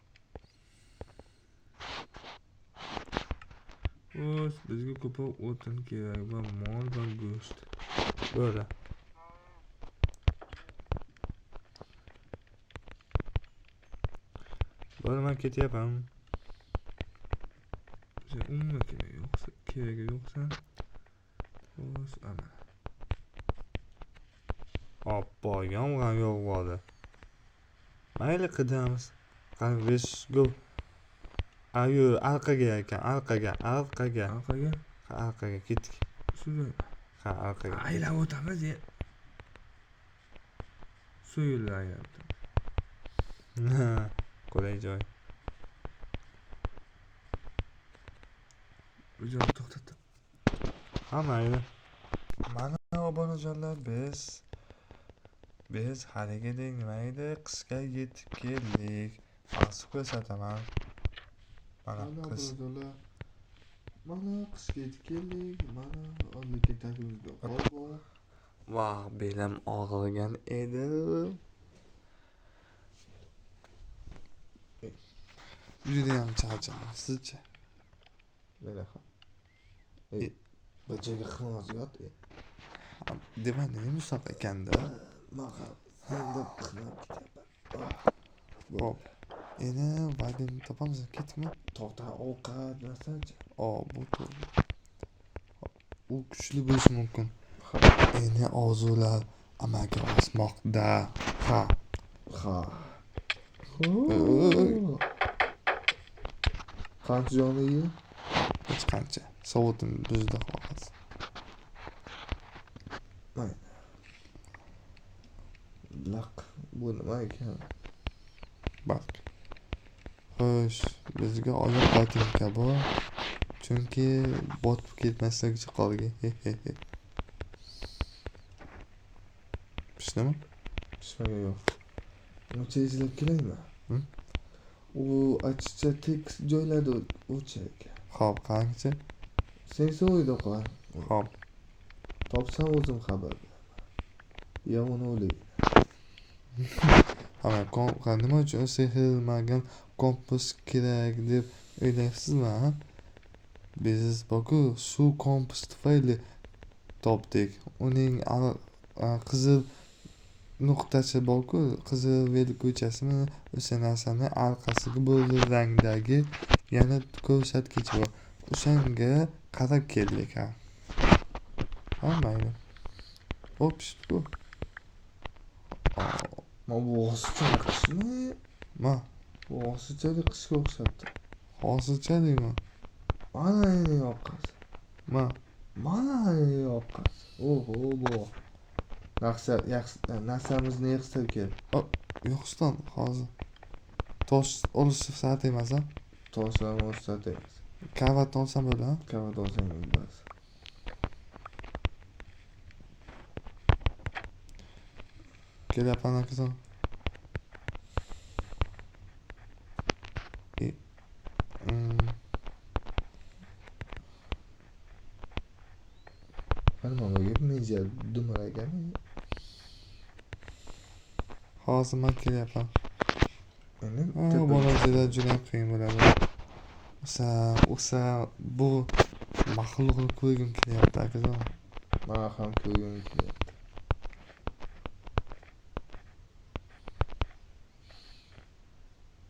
Speaker 2: Xo'sh, bizga ko'proq o'tin kerak va mol va go'sht.
Speaker 1: Bo'ldi. Men ketyapman.
Speaker 2: Bizga umuman keragi yo'qsa. Xo'sh, ana.
Speaker 1: Oppo, yomg'ir yog'adi. Mayli, qidamiz. Qani, let's go. Ayo, orqaga ekan, orqaga. Orqaga ketdik.
Speaker 2: Shunday.
Speaker 1: Orqaga.
Speaker 2: Aylab o'tamiz. So'yillayapti.
Speaker 1: Qulay joy.
Speaker 2: O'zini to'xtatdi.
Speaker 1: Mayli. Mana obunajonlar, biz haligidek nima edi, qisqa yetib keldik. Hozir ko'rsataman. Mana qiz.
Speaker 4: Mana qishga yetib keldik. Mana lekin tagimizda qor bor.
Speaker 1: Vah, belim og'rigan edi. judayam charchadim. Sizchi?
Speaker 2: Mana ha.
Speaker 1: E.
Speaker 2: Bir joyga xinoz yot.
Speaker 1: Demadi, musoq ekanda.
Speaker 2: Men ham endi xinab ketyapman.
Speaker 1: Hop. Endi Vadim topamiz, ketma.
Speaker 2: To'xta, ovqat narsachi.
Speaker 1: Bu to'g'ri. U kuchli bo'lishi mumkin. Endi orzular amalga oshmoqda. Ha.
Speaker 2: Qancha joniga?
Speaker 1: Hech qancha. Sovutim buzdi xolos.
Speaker 2: Mayli. Laq, bu nima ekan?
Speaker 1: Bak. Xo'sh, bizga oyoq botinka bor. Chunki botib ketmaslik uchun qolgan. Pishdimi?
Speaker 2: Pishmagan yo'q. Uncha izlab kelaymi? U achchicha tekst joyladi o'cha ekan.
Speaker 1: Xo'p, qancha?
Speaker 2: Sen so'yda qol.
Speaker 1: Xo'p.
Speaker 2: Topsam o'zim xabar beraman. Ya uni o'ylaydi.
Speaker 1: Nima uchun sehrlanmagan kompas kerak deb o'ylaysizmi, ha? Biz boku suv kompas tufayli topdik. Uning qizil nuqtachi borku, qizil belgiko'chasimi, o'sha narsani orqasiga bo'ldi rangdagi yana ko'rsatkich bor. O'shanga qarab keldik, ha. Mayli. O'pishdi-ku.
Speaker 2: Ma bu hozirchalik qishmi? Bu hozirchalik qishga o'xshabdi.
Speaker 1: Hozirchalikmi?
Speaker 2: Mana endi yoqqasi. Mana endi yoqqasi. Oho, bu. Narsamizni yig'sa kel.
Speaker 1: Yo'qston, hozir. Tosh olish soati emas, ha?
Speaker 2: Toshlarni o'rsat emas.
Speaker 1: Kavat olsam bo'ladi, ha?
Speaker 2: Kavat olsang bo'ladi.
Speaker 1: Kelyapman akajon.
Speaker 2: Mana bu meja dumalagan.
Speaker 1: Hozir men kelyapman.
Speaker 2: Endi
Speaker 1: bolajada juda qiyin bo'ladi. O'sa bu maxluqni ko'rgim kelyapti akajon.
Speaker 2: Men ham ko'rgim kelyapti.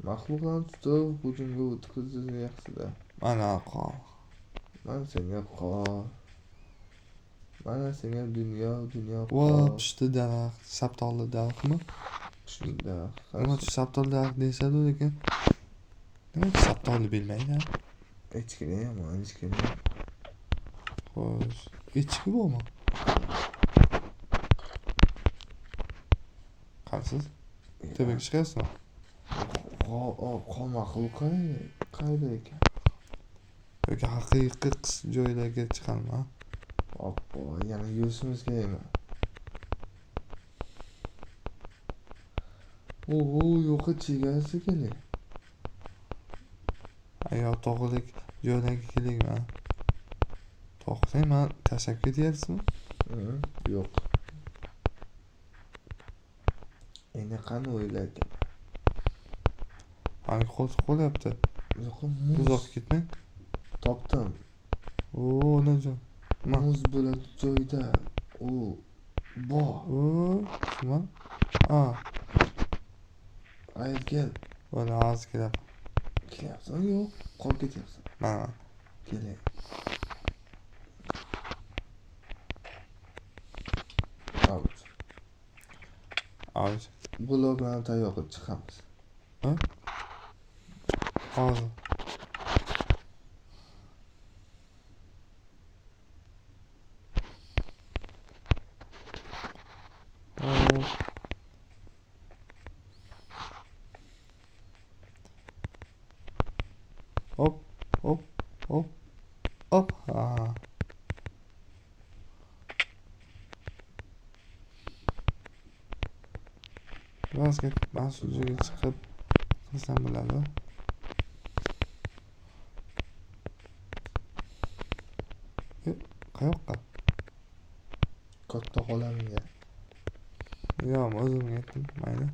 Speaker 2: Maxluqlarni tutib hujumga o'tkazish yaxshida.
Speaker 1: Mana qol.
Speaker 2: Mana senga qol. Mana senga dunyo
Speaker 1: Va
Speaker 2: qol.
Speaker 1: pishdi daraxt, saptolli daraxtmi?
Speaker 2: Shunda.
Speaker 1: Nima uchun saptolli daraxt deyishadi lekin? Nima uchun saptolli bilmaydi?
Speaker 2: Echkini ham, echkini.
Speaker 1: Xo'sh, echki bormi? Qansiz? Tepaga chiqasizmi?
Speaker 2: Qol maxluq qayda ekan?
Speaker 1: Yoki haqiqiy joylarga chiqalmi?
Speaker 2: Oppo, yana yurishimiz kerakmi? Yo'q chegasi keling.
Speaker 1: Ayo tog'lik joylarga keling-mi? To'xtang, men tashlab ketyapsizmi?
Speaker 2: Yo'q. Endi qani o'ylarkan?
Speaker 1: Manga qo'lyapti.
Speaker 2: Yo'q,
Speaker 1: Uzoq ketmang.
Speaker 2: topdim.
Speaker 1: Onajon.
Speaker 2: Muz bo'ladi joyda. Bor.
Speaker 1: Nima?
Speaker 2: Ayt kel.
Speaker 1: Mana hozir kelyapman.
Speaker 2: Kelyapsan? Yo'q, qolib ketyapsan.
Speaker 1: Mana.
Speaker 2: Keling.
Speaker 1: Hozir.
Speaker 2: Bloglarni tayyor qilib chiqamiz.
Speaker 1: Hozir. Hop, hop, hop, hop. Vazgeç, ben sucuğa çıkıp kılsam bo'ladi. Qayoqqa?
Speaker 2: Katta xolamga.
Speaker 1: Yo'q, o'zim yetdim, mayli.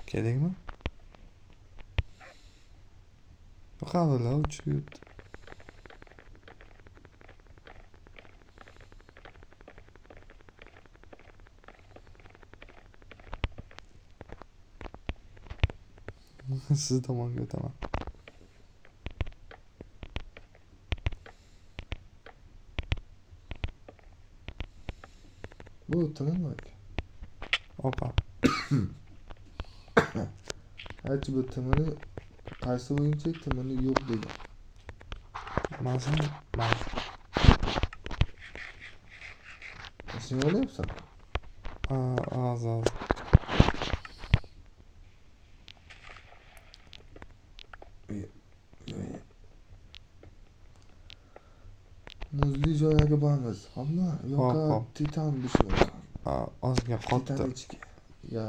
Speaker 1: Kerakmi? Qavla uchib yuribdi. Siz tomonga o'taman.
Speaker 4: Bu tamam aka.
Speaker 1: Opa.
Speaker 4: Aytchi bu timini qaysi o'yinchi timini yo'q dedi.
Speaker 1: Mazmun.
Speaker 4: Sen olyapsan?
Speaker 1: Az.
Speaker 4: Muzli joylarga boramiz. Hamma yo'qqa
Speaker 1: Hop.
Speaker 4: titan düşüyor.
Speaker 1: Ozga
Speaker 4: Titan
Speaker 1: qotdi.
Speaker 4: içki. Ya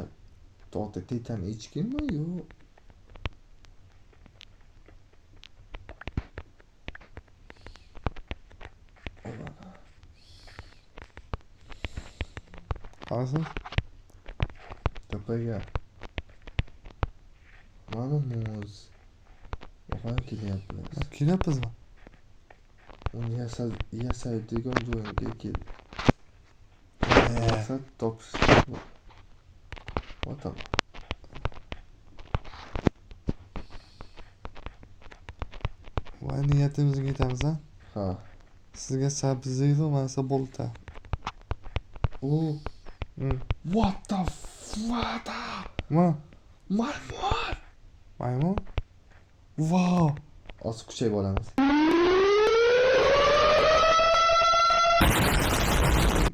Speaker 4: to'g'ri titan içkimi yo'q?
Speaker 1: Qarasiz?
Speaker 4: Tepaga. Mana muz. Yo'qlar kelyapmiz.
Speaker 1: Kelyapmizmi?
Speaker 4: Uni yasaydigan joyga kel. Maqsad topish. Otam.
Speaker 1: Voy niyatimizga yetamiz a?
Speaker 4: Ha.
Speaker 1: Sizga sabziyli masa bolta.
Speaker 4: Oh,
Speaker 1: Hmm.
Speaker 4: what the fuck?
Speaker 1: Ma,
Speaker 4: Maymun.
Speaker 1: maymun? Wow.
Speaker 4: Osib kuchayib olamiz.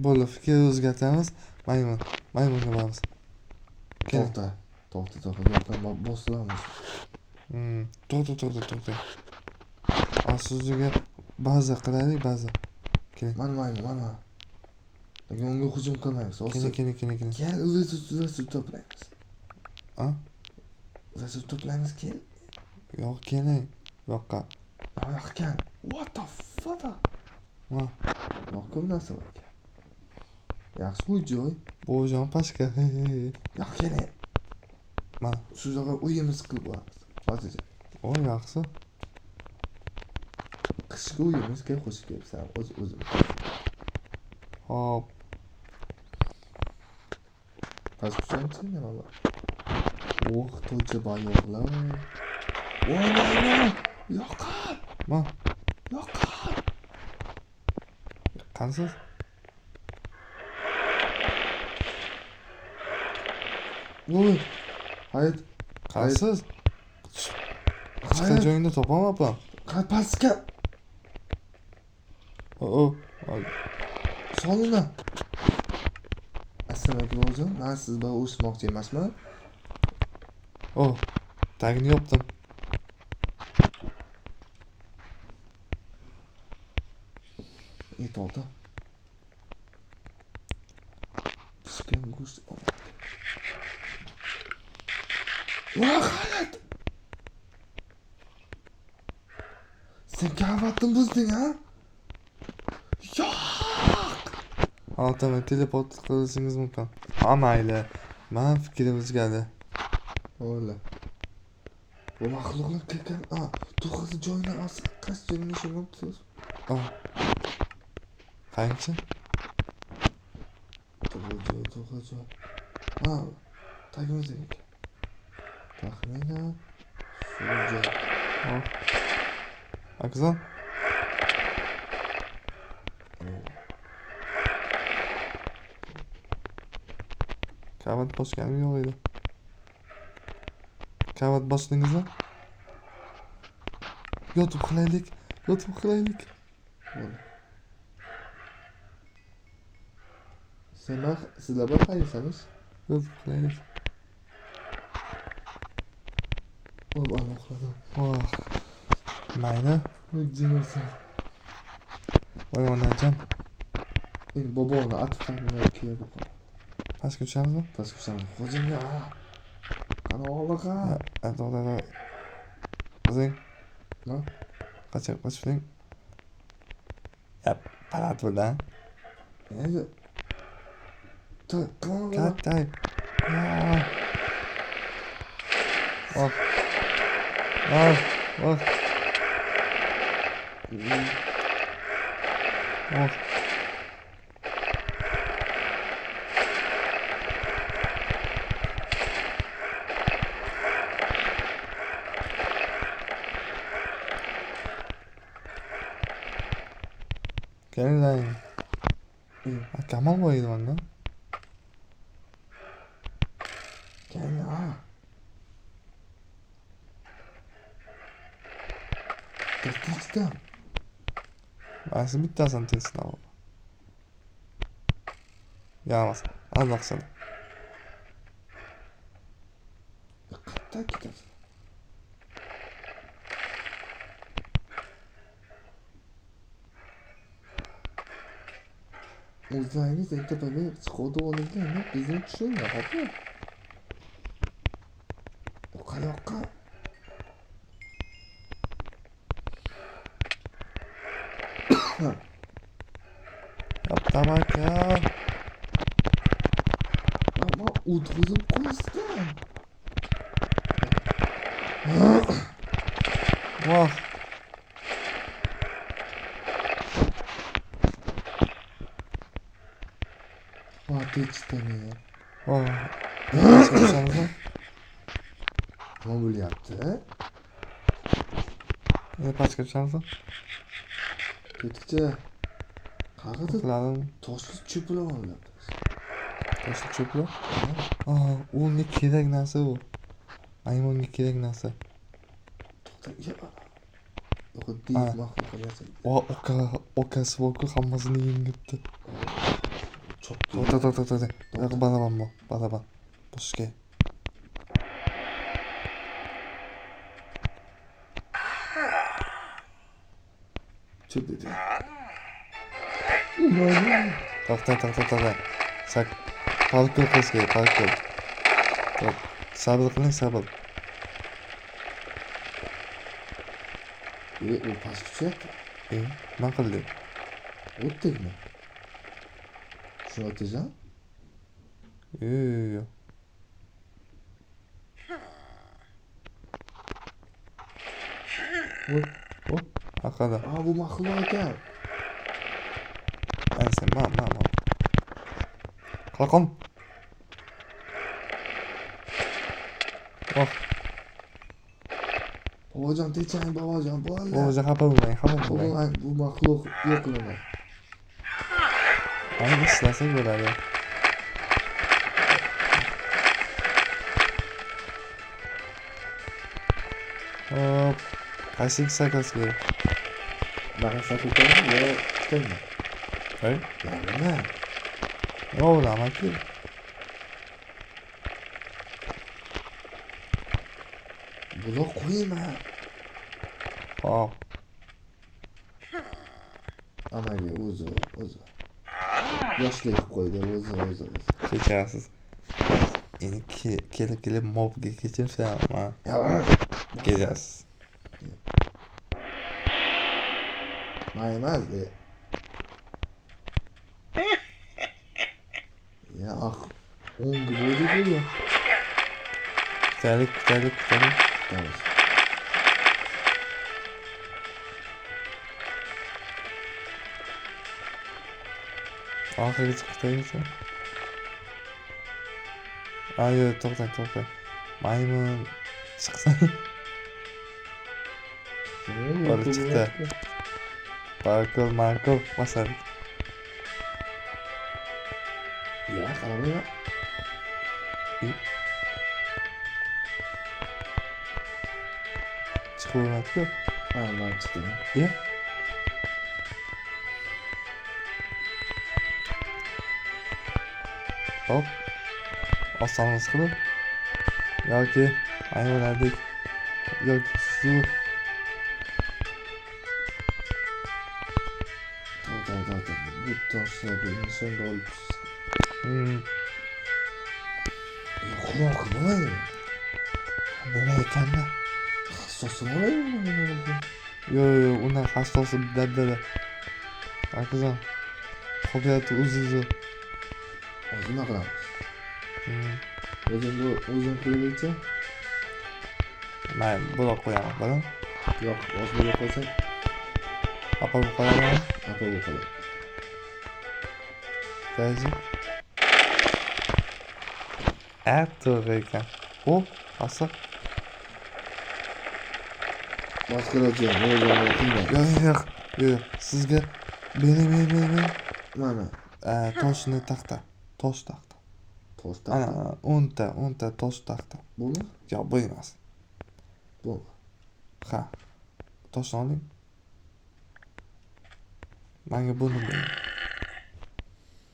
Speaker 1: Bo'ldi, fikr o'zgartiramiz. Maymunga boramiz. Keling.
Speaker 4: To'xta. Bosilamiz.
Speaker 1: To'xta. Sizga baza qilaylik, baza. Keling.
Speaker 4: Mana maymun. Lekin unga hujum qilmaymiz.
Speaker 1: Keling.
Speaker 4: Gel uzatib to'playmiz.
Speaker 1: A?
Speaker 4: Uzatib to'playmiz kel.
Speaker 1: Yo'q, keling. Yo'qqa.
Speaker 4: Yo'q kel. What the fuck?
Speaker 1: Ma,
Speaker 4: Yo'q ko'p narsa bor ekan. Yaxshi bu joy.
Speaker 1: bo'jon pashka.
Speaker 4: Yo'q keling.
Speaker 1: Mana,
Speaker 4: Shu joyga uyimiz qilib olamiz. Hozircha.
Speaker 1: o yaxshi.
Speaker 4: Qishki uyimizga qo'shib kelibsan o'zim.
Speaker 1: Hop.
Speaker 4: Past kuchayapsan mana. Oh, to'cha bayoqlar. Voy maymun. Yo'qol.
Speaker 1: Ma,
Speaker 4: Yo'qol.
Speaker 1: qansiz?
Speaker 4: Voy. Hayt.
Speaker 1: Qansiz? Chiqgan joyingda topolmayapman.
Speaker 4: Pastga.
Speaker 1: O.
Speaker 4: Soluna. Assalomu alaykum bobojon. Men siz bilan urushmoqchi emasman.
Speaker 1: O, tagini yopdim.
Speaker 4: Et oldi. Pishgan go'sht. Voy hayot. Sen kavatni buzding, ha? Yo'q.
Speaker 1: Altaman teleport qilishingiz mumkin. Ha, mayli. Men fikrim o'zgardi.
Speaker 4: O'yla. Bu maxluqlar kelgan. To'g'ri joyini asqash joyini tushunibsiz.
Speaker 1: Qancha?
Speaker 4: To'g'ri joy. Tagimizga ekan. Taxminan shu joy.
Speaker 1: Hop. Akzon? Kavat bosganim yo'q edi. Kavat bosdingizmi? Yotib qilaylik.
Speaker 4: Bo'ldi. Sizlar bir qaysamiz?
Speaker 1: Yotib qilaylik.
Speaker 4: Allohlar.
Speaker 1: Mayli.
Speaker 4: Jinosan.
Speaker 1: Voy onajon.
Speaker 4: Endi boboni atib kelib qoldi.
Speaker 1: Pastga tushamiz?
Speaker 4: Pastga hojimga. Qani o'g'liqa.
Speaker 1: To'g'ri. Qizing.
Speaker 4: Nima?
Speaker 1: Qochding. Yap, parat bo'ldi.
Speaker 4: Endi
Speaker 1: Kattay. Oh. Oh. Oh. Oh. Kelinglar. Kamol bor edi manda.
Speaker 4: Kelinglar. Tinchdan.
Speaker 1: Mana bittasini tinchdan ol. Yalnız az baksana.
Speaker 4: Qayerga ketasiz? O'zlaringiz ertaga chiquvdi olingan, bizni tushunma, opa. U qayoqqa?
Speaker 1: Yaptım aka.
Speaker 4: Ama o'tqizib qo'yishgan.
Speaker 1: Vah.
Speaker 4: Tinchdan ya.
Speaker 1: Vah. Çıksanız mı?
Speaker 4: Nima bo'lyapti?
Speaker 1: Ne paçka çıksanız mı?
Speaker 4: Ketchi. Qag'ida
Speaker 1: Tıkladım.
Speaker 4: toshni cho'pilib olyapti.
Speaker 1: Taşı çöplü. Aa, o ne kerak narsa o. Maymunga kerak narsa.
Speaker 4: Yo'q, deyib maxluq qilyapsan.
Speaker 1: Okasi bor-ku hammasini yengibdi.
Speaker 4: Chopdi.
Speaker 1: To'xta. Yo'q, baraban. Boshga.
Speaker 4: Chop dedi.
Speaker 1: To'xta. Sak. Parkur qilish kerak, parkur. Sabr qiling, sabr.
Speaker 4: U pastga tushyapti.
Speaker 1: Nima qildi?
Speaker 4: O'tdikmi? Shuni aytasan?
Speaker 1: Yo'q.
Speaker 4: Voy,
Speaker 1: Haqada.
Speaker 4: bu maxluq ekan.
Speaker 1: Sen, ma. Qalqon. Oh,
Speaker 4: Bobojon tinchang, bobojon, bolalar.
Speaker 1: o'zi xafa bo'lmang.
Speaker 4: Bu maxluq yo'q qilaman.
Speaker 1: Ani ishlasak bo'ladi. Hop. Qaysi sakras kerak?
Speaker 4: Mana sakitami yo tutaymi?
Speaker 1: Hay?
Speaker 4: Nima?
Speaker 1: Nima bo'laman-ku?
Speaker 4: Buloq qo'yma.
Speaker 1: Hop.
Speaker 4: Amaga o'zi. Yoshlik qo'ydi o'zi.
Speaker 1: Kechirasiz. Endi kelib mobga kechirsanmi? Kechirasiz.
Speaker 4: Emas. Ya o'ngi bo'ldi-ku.
Speaker 1: Kutaylik.
Speaker 4: Tamam.
Speaker 1: Oxirigacha kutaylikchi. Ayo, to'xta. Maymun chiqsa. Bola chiqdi. Parkur bosar.
Speaker 4: Ya, qarama.
Speaker 1: Chiqib bo'lmadi-ku.
Speaker 4: Ben çıktım.
Speaker 1: Ya. Hop. Ostonamiz qilib yoki maymunlardek yoki suv.
Speaker 4: Tamam. Bu taşlar benim sonunda olup. Kur'an kılmayın.
Speaker 1: Nima ekanmi?
Speaker 4: Hassasın olayım mı?
Speaker 1: Yo'q, undan hassosi dabdala. Akizam. Qo'yati o'zi.
Speaker 4: O'zim qilamiz. O'zim qilib
Speaker 1: Men buloq qo'yaman, bilim.
Speaker 4: Yo'q, ozgina qo'ysak,
Speaker 1: Apa bu qo'yaman.
Speaker 4: apa bu qiladi.
Speaker 1: Gayji. To'g'ri ekan. Asıl.
Speaker 4: Boshqalarcha nima tinglang.
Speaker 1: Yo'q. Sizga beni.
Speaker 4: Mana,
Speaker 1: Toshni taxta. Tosh taxta.
Speaker 4: tosh
Speaker 1: Ana,
Speaker 4: taxta.
Speaker 1: 10 ta tosh taxta.
Speaker 4: Buni?
Speaker 1: Yo'q, bu emas.
Speaker 4: Bu.
Speaker 1: Ha. Toshni oling. Menga buni bering.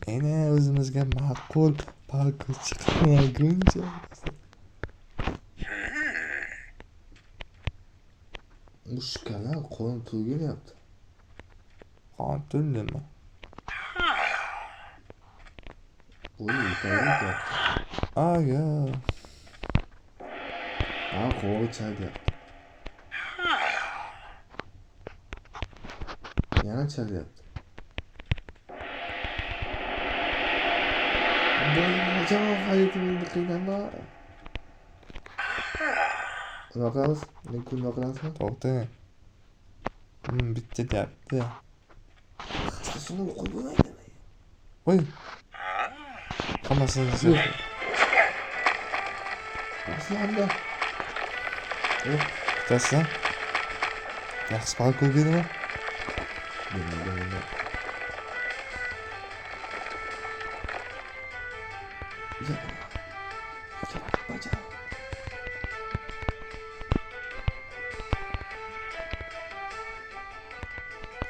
Speaker 1: Meni o'zimizga ma'qul parko chiqmaguncha.
Speaker 4: Mushkala qo'lim to'ginyapti.
Speaker 1: Qontunlimi?
Speaker 4: Qo'lim yetaryapti.
Speaker 1: Aga.
Speaker 4: Qo'li chalyapti. Yana chalyapti. Bu javob hayotimni qiynama. Nima qilamiz? Men kundoq qilamizmi?
Speaker 1: To'xtang. Bitta deyapti.
Speaker 4: Xastasini qo'yib bo'lmaydi.
Speaker 1: Voy. Hammasini
Speaker 4: Yo'q. Aslanda.
Speaker 1: bittasi. Yaxshi parko berma.
Speaker 4: Bilmadim. Ya. Baca.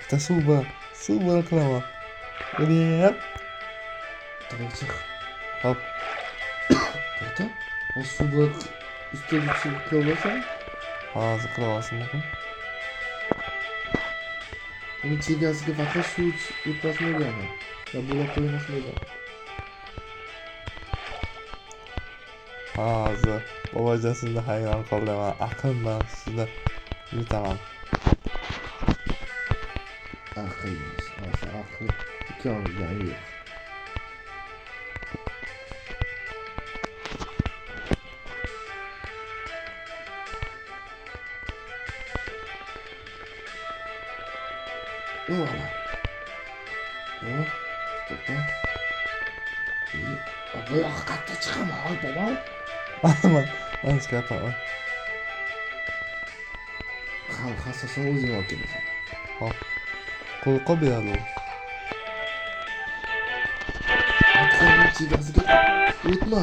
Speaker 1: Bitta suv bor qilaman. Yep.
Speaker 4: Tamam çık.
Speaker 1: Hop.
Speaker 4: To'xta. O suvi ustiga tushib qilolsam,
Speaker 1: Hozir qilaversin muhim.
Speaker 4: uni chegasiga faqat suv o'tmasin o'rganman. Ya buloq qo'ymasin o'rganman.
Speaker 1: Hozir bobojasini hayron qoldiman. Aqlman sizda yutaman.
Speaker 4: Aqlmiz. Asa aql. Ikkovimizdan yo'q. Ola. To'xta. Bu yoqqa qayerga chiqaman, hoy bobom?
Speaker 1: Men chiqaman.
Speaker 4: Hassasini o'zing olib kelasan.
Speaker 1: Hop. Qo'lqa beradi.
Speaker 4: Atxonni chegasiga o'tma.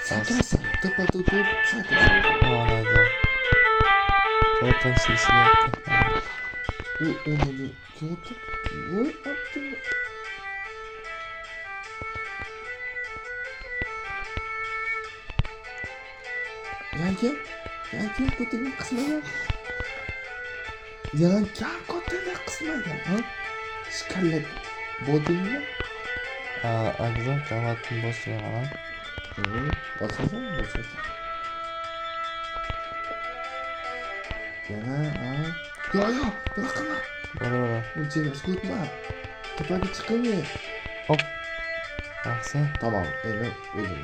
Speaker 4: Sakrasan. Tepa-tepa turib sakrasan.
Speaker 1: Anladım. To'xtam seslayapti.
Speaker 4: Onu kim attı? Ne attı? Yangi ko'taga qismagan. Yangi ko'taga qismagan, ha? Shikallab bo'ldingmi?
Speaker 1: Arzon qavatni boshlaman.
Speaker 4: Bosasan. Yana, ha? Yo'q, bırakma.
Speaker 1: Bora.
Speaker 4: O chegasiga o'tma. Tepaga chiqilma.
Speaker 1: Hop. Yaxshi.
Speaker 4: Tamam, endi o'zim.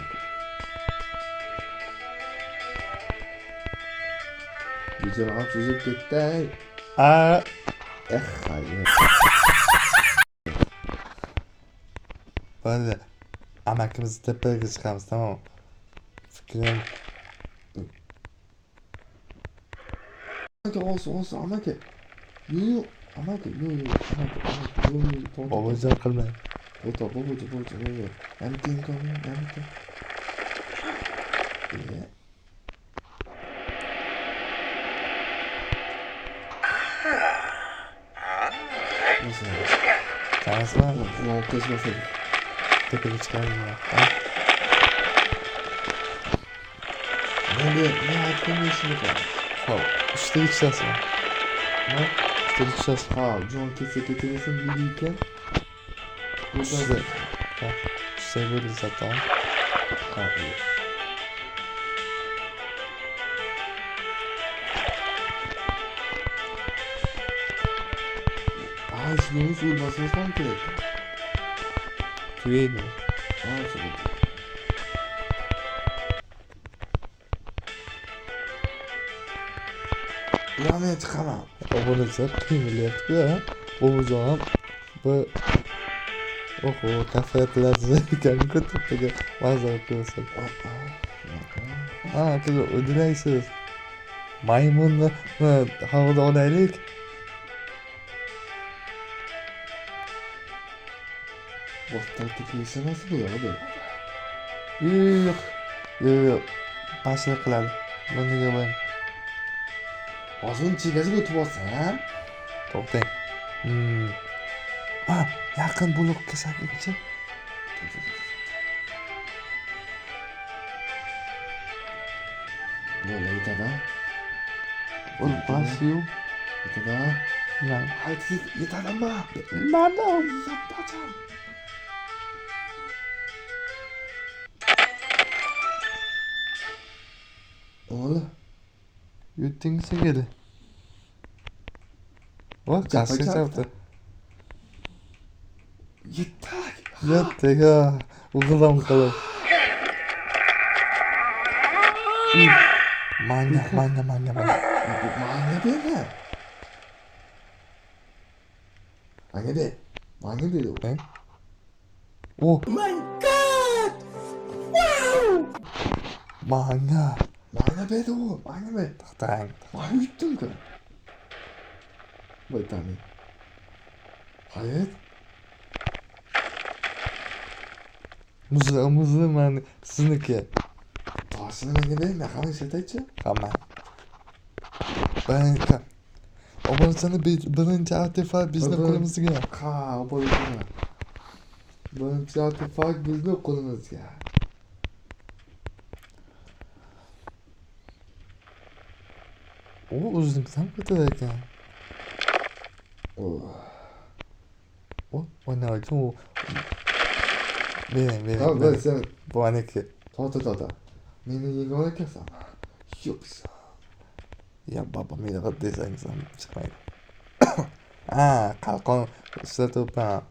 Speaker 4: Videolar cho'zib ketdi. Hayır.
Speaker 1: Böyle amakimizni tepaga chiqamiz, tamam. Fikrim
Speaker 4: Amaki olsun amaki. Yo'q, amaki, yo'q.
Speaker 1: bobojon qilmang.
Speaker 4: O'ta, bobojon, yo'q. Yana tengkom, yana teng. Nasıl?
Speaker 1: Tanısizmi?
Speaker 4: Ulan kesmesin.
Speaker 1: Tepaga chiqamiz.
Speaker 4: Ne aytgan ishini qil.
Speaker 1: Hop. Uchtaga tushasizmi?
Speaker 4: Ha?
Speaker 1: Uchtaga tushasizmi?
Speaker 4: Ha, jon ketasan biri ekan.
Speaker 1: Tushsa. Ha. Tushsa bo'ldi zaten.
Speaker 4: Ha. Şunu vurmasını falan gerek.
Speaker 1: Tugaydi.
Speaker 4: Şöyle. ularni chiqaman.
Speaker 1: Obonachilar qiynalyapti-ku, ha? Bobojon ham bir oho, kafayatlar ekan-ku tepaga ma'zur qilsin. Ha, aka, o'ylaysiz. Maymunni havoda olaylik.
Speaker 4: Boshqa teklish emas bu.
Speaker 1: Yo'q. Yo'q. Pashla qiladi. Bunga men
Speaker 4: Hozir chegasiga o'tib olsam,
Speaker 1: to'xtang. Ha, yaqin buloqqa sakingchi.
Speaker 4: bo'ldi yetadi.
Speaker 1: Ul pasiu.
Speaker 4: Yetadi.
Speaker 1: Lan.
Speaker 4: Hayt, yetadimi?
Speaker 1: Mana.
Speaker 4: Yapacağım. Oğlum.
Speaker 1: Yutding sigiri. Voy, qasga chapdi.
Speaker 4: Yeter.
Speaker 1: Yotdi-ku. O'g'lim qilib. Manga.
Speaker 4: Manga beni. Manga beni.
Speaker 1: Eh? Oh.
Speaker 3: My God! Wow!
Speaker 1: Manga.
Speaker 4: Manga beni o. Manga beni.
Speaker 1: To'xtang.
Speaker 4: Manga yuttum ki. Bir tane. Hayır.
Speaker 1: Muzli mani sizniki.
Speaker 4: Toshini menga ber, men ham ishlataychi.
Speaker 1: Hamma. Birinchi. Obonachilarni birinchi artefakt bizni qo'limizga.
Speaker 4: Ha, obonachilar. Birinchi artefakt bizni qo'limizga.
Speaker 1: U o'zimizdan ketar ekan. O, o'ynaychi u. Bering.
Speaker 4: Ha, ben sen
Speaker 1: Bu aniki.
Speaker 4: Tota. Meni yegona ekansan. Yo'qsa.
Speaker 1: Ya baba meni qilib desangiz ham chiqmaydi. Ha, qalqon ishlatibman.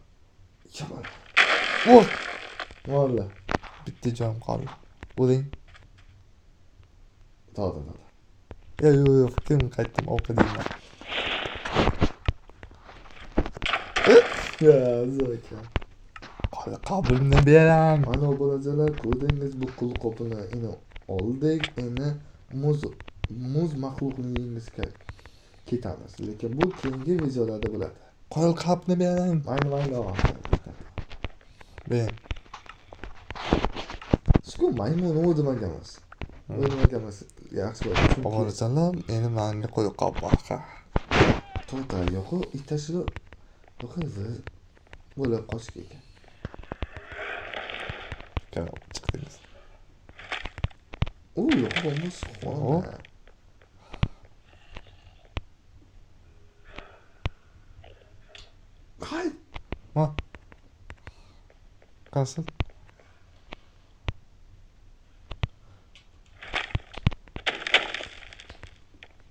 Speaker 4: Yaman.
Speaker 1: Oh!
Speaker 4: Valla.
Speaker 1: Bitta joyim qoldi. Bo'ling.
Speaker 4: Tota.
Speaker 1: Yo'q, fikrimni qaytdim, o'qidinglar.
Speaker 4: Ya, zo'ka.
Speaker 1: Qabrimni berang.
Speaker 4: Mana obonachilar, ko'rdingiz bu qul qopini eni oldik, endi muz maxluqligimizga ketamiz. Lekin bu keyingi videolarda bo'ladi.
Speaker 1: Qo'l qapni berang.
Speaker 4: Mayli.
Speaker 1: Bering.
Speaker 4: Shu maymun o'ldirmaganmiz. Yaxshi bo'ldi.
Speaker 1: Obonachilar, endi menga qo'l qop bor.
Speaker 4: Tota yo'q, itashiro. Yo'q, bo'la qochib ekan.
Speaker 1: Qarab chiqdingiz.
Speaker 4: Yo'q, bo'lmas.
Speaker 1: Oh.
Speaker 4: Hay,
Speaker 1: Ma. Qasd.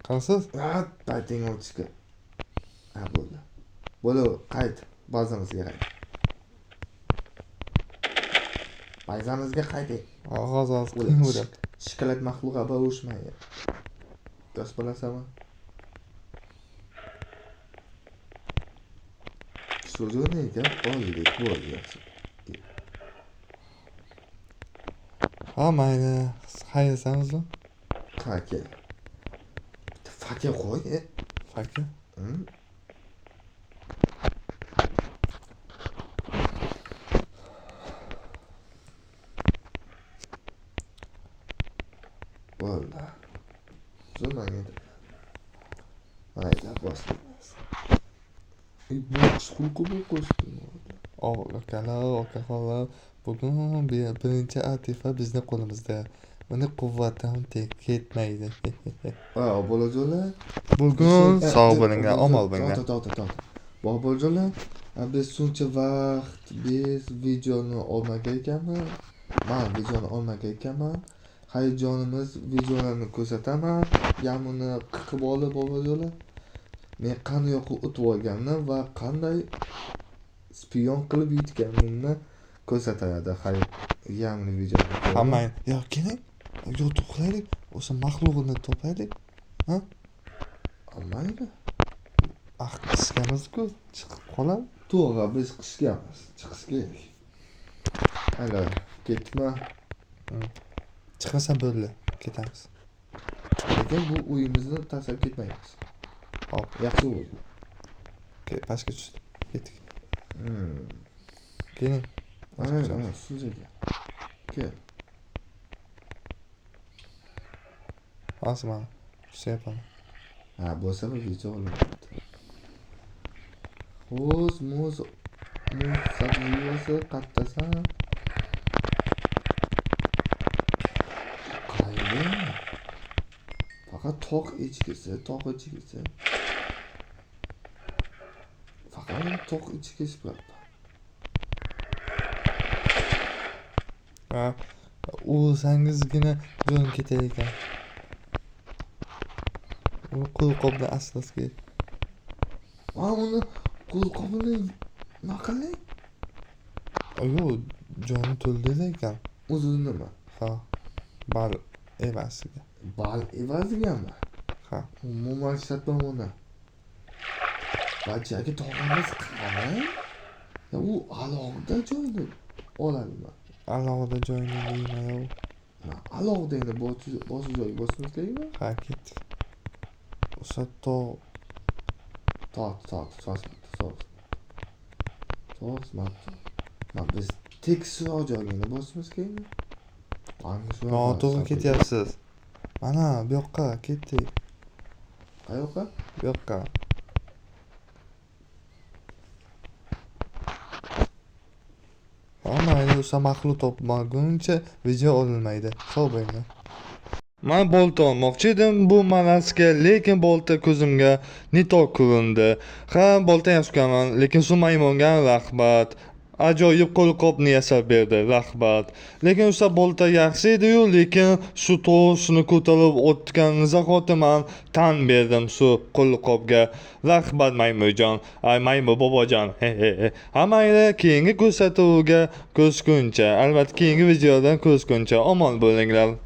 Speaker 1: Qasd.
Speaker 4: bayting o'tishga. Bo'ldi. Bo'la, qayt. Bazamizga qayt. Bazamizga qayting.
Speaker 1: Hozir qiyin bo'lyapti.
Speaker 4: Shokolad maxluqa ba o'shmaydi. Gaz bilasanmi? So'zini gap oldik, bo'ldi.
Speaker 1: Ha, mayli. Xayrsamizmi?
Speaker 4: Faka. Faka qo'y.
Speaker 1: Faka.
Speaker 4: Bo'ldi. Zo'rmanga. Mayli, boshlaymiz. Bu qulqu qo'shdi.
Speaker 1: Okaxonlar, bugun birinchi artefakt bizni qo'limizda. Uni quvvatam ketmaydi.
Speaker 4: Bolajonlar.
Speaker 1: Bugun sog' bo'linglar, omon bo'linglar.
Speaker 4: Tota. Bolajonlar, biz shuncha vaqt videoni olmagan ekanman. Men videoni olmagan ekanman. Hayajonimiz videolarni ko'rsataman. Yamuni qiqib olib bolajonlar. Men qani yoqqa o'tib olganimni va qanday spion qilib yutganimni ko'rsatadi. Yangi videoda.
Speaker 1: Hamma, keling. Yo, to'xtaylik. O'sha maxluqni topaylik. Ha?
Speaker 4: mayli.
Speaker 1: Qisqamiz-ku, chiqib qoladi.
Speaker 4: To'g'ri, biz qishgamiz. Chiqish kerak. Hali ketma.
Speaker 1: Chiqmasa bo'ldi, ketamiz.
Speaker 4: Lekin bu uyimizni tashlab ketmaymiz.
Speaker 1: Hop,
Speaker 4: Yaxshi bo'ldi.
Speaker 1: pastga tushdik. Ketdik.
Speaker 4: Hmm.
Speaker 1: Keling.
Speaker 4: Mana shunday. Kel.
Speaker 1: Hozir mana tushyapman.
Speaker 4: Ha, bo'lsa bir video olyapti. Xo'sh, muz sabziyasi qattasan. Qayda? Faqat tog' ichkisi. Faqat tog' ichkisi bo'lyapti.
Speaker 1: Ha, o'zingizgina jo'n ketar ekan. U qo'lqopni aslasga.
Speaker 4: Mana uni qo'lqopini nima qiling?
Speaker 1: Yo'q, joni to'ldi ekan.
Speaker 4: O'zi nima?
Speaker 1: Ha, bal evasiga.
Speaker 4: Bal evazigami?
Speaker 1: Ha,
Speaker 4: Umuman shatman uni. Bachaki tog'imiz qarang. Ya u alohida joyni oladimi?
Speaker 1: alohida joyni deyman.
Speaker 4: Alohida endi bosh joyi bosimiz kerakmi?
Speaker 1: Ha, ketdik. O'sha tog'
Speaker 4: Ma biz tekisroq joyini bosimiz kerakmi?
Speaker 1: noto'g'ri ketyapsiz. Mana bu yoqqa ketdik.
Speaker 4: Qayoqqa?
Speaker 1: Bu yoqqa. Mayli, o'sha maxluq topmaguncha video olinmaydi. Sog' bo'linglar. Men bolta olmoqchi edim bu manasga, lekin bolta ko'zimga nitok ko'rindi. Ha, bolta yaskaman, lekin shu maymunga rahmat. Ajoyib qo'lqopni yasab berdi, rahmat. Lekin o'sha bolta yaxshi edi-yu, lekin shu to'g'risini ko'tarib o'tgan zahoti men tan berdim shu qo'lqopga. Rahmat maymunjon, ay maymun bobojon. Ha, mayli, keyingi ko'rsatuvga ko'rishguncha, albatta keyingi videodan ko'rishguncha omon bo'linglar.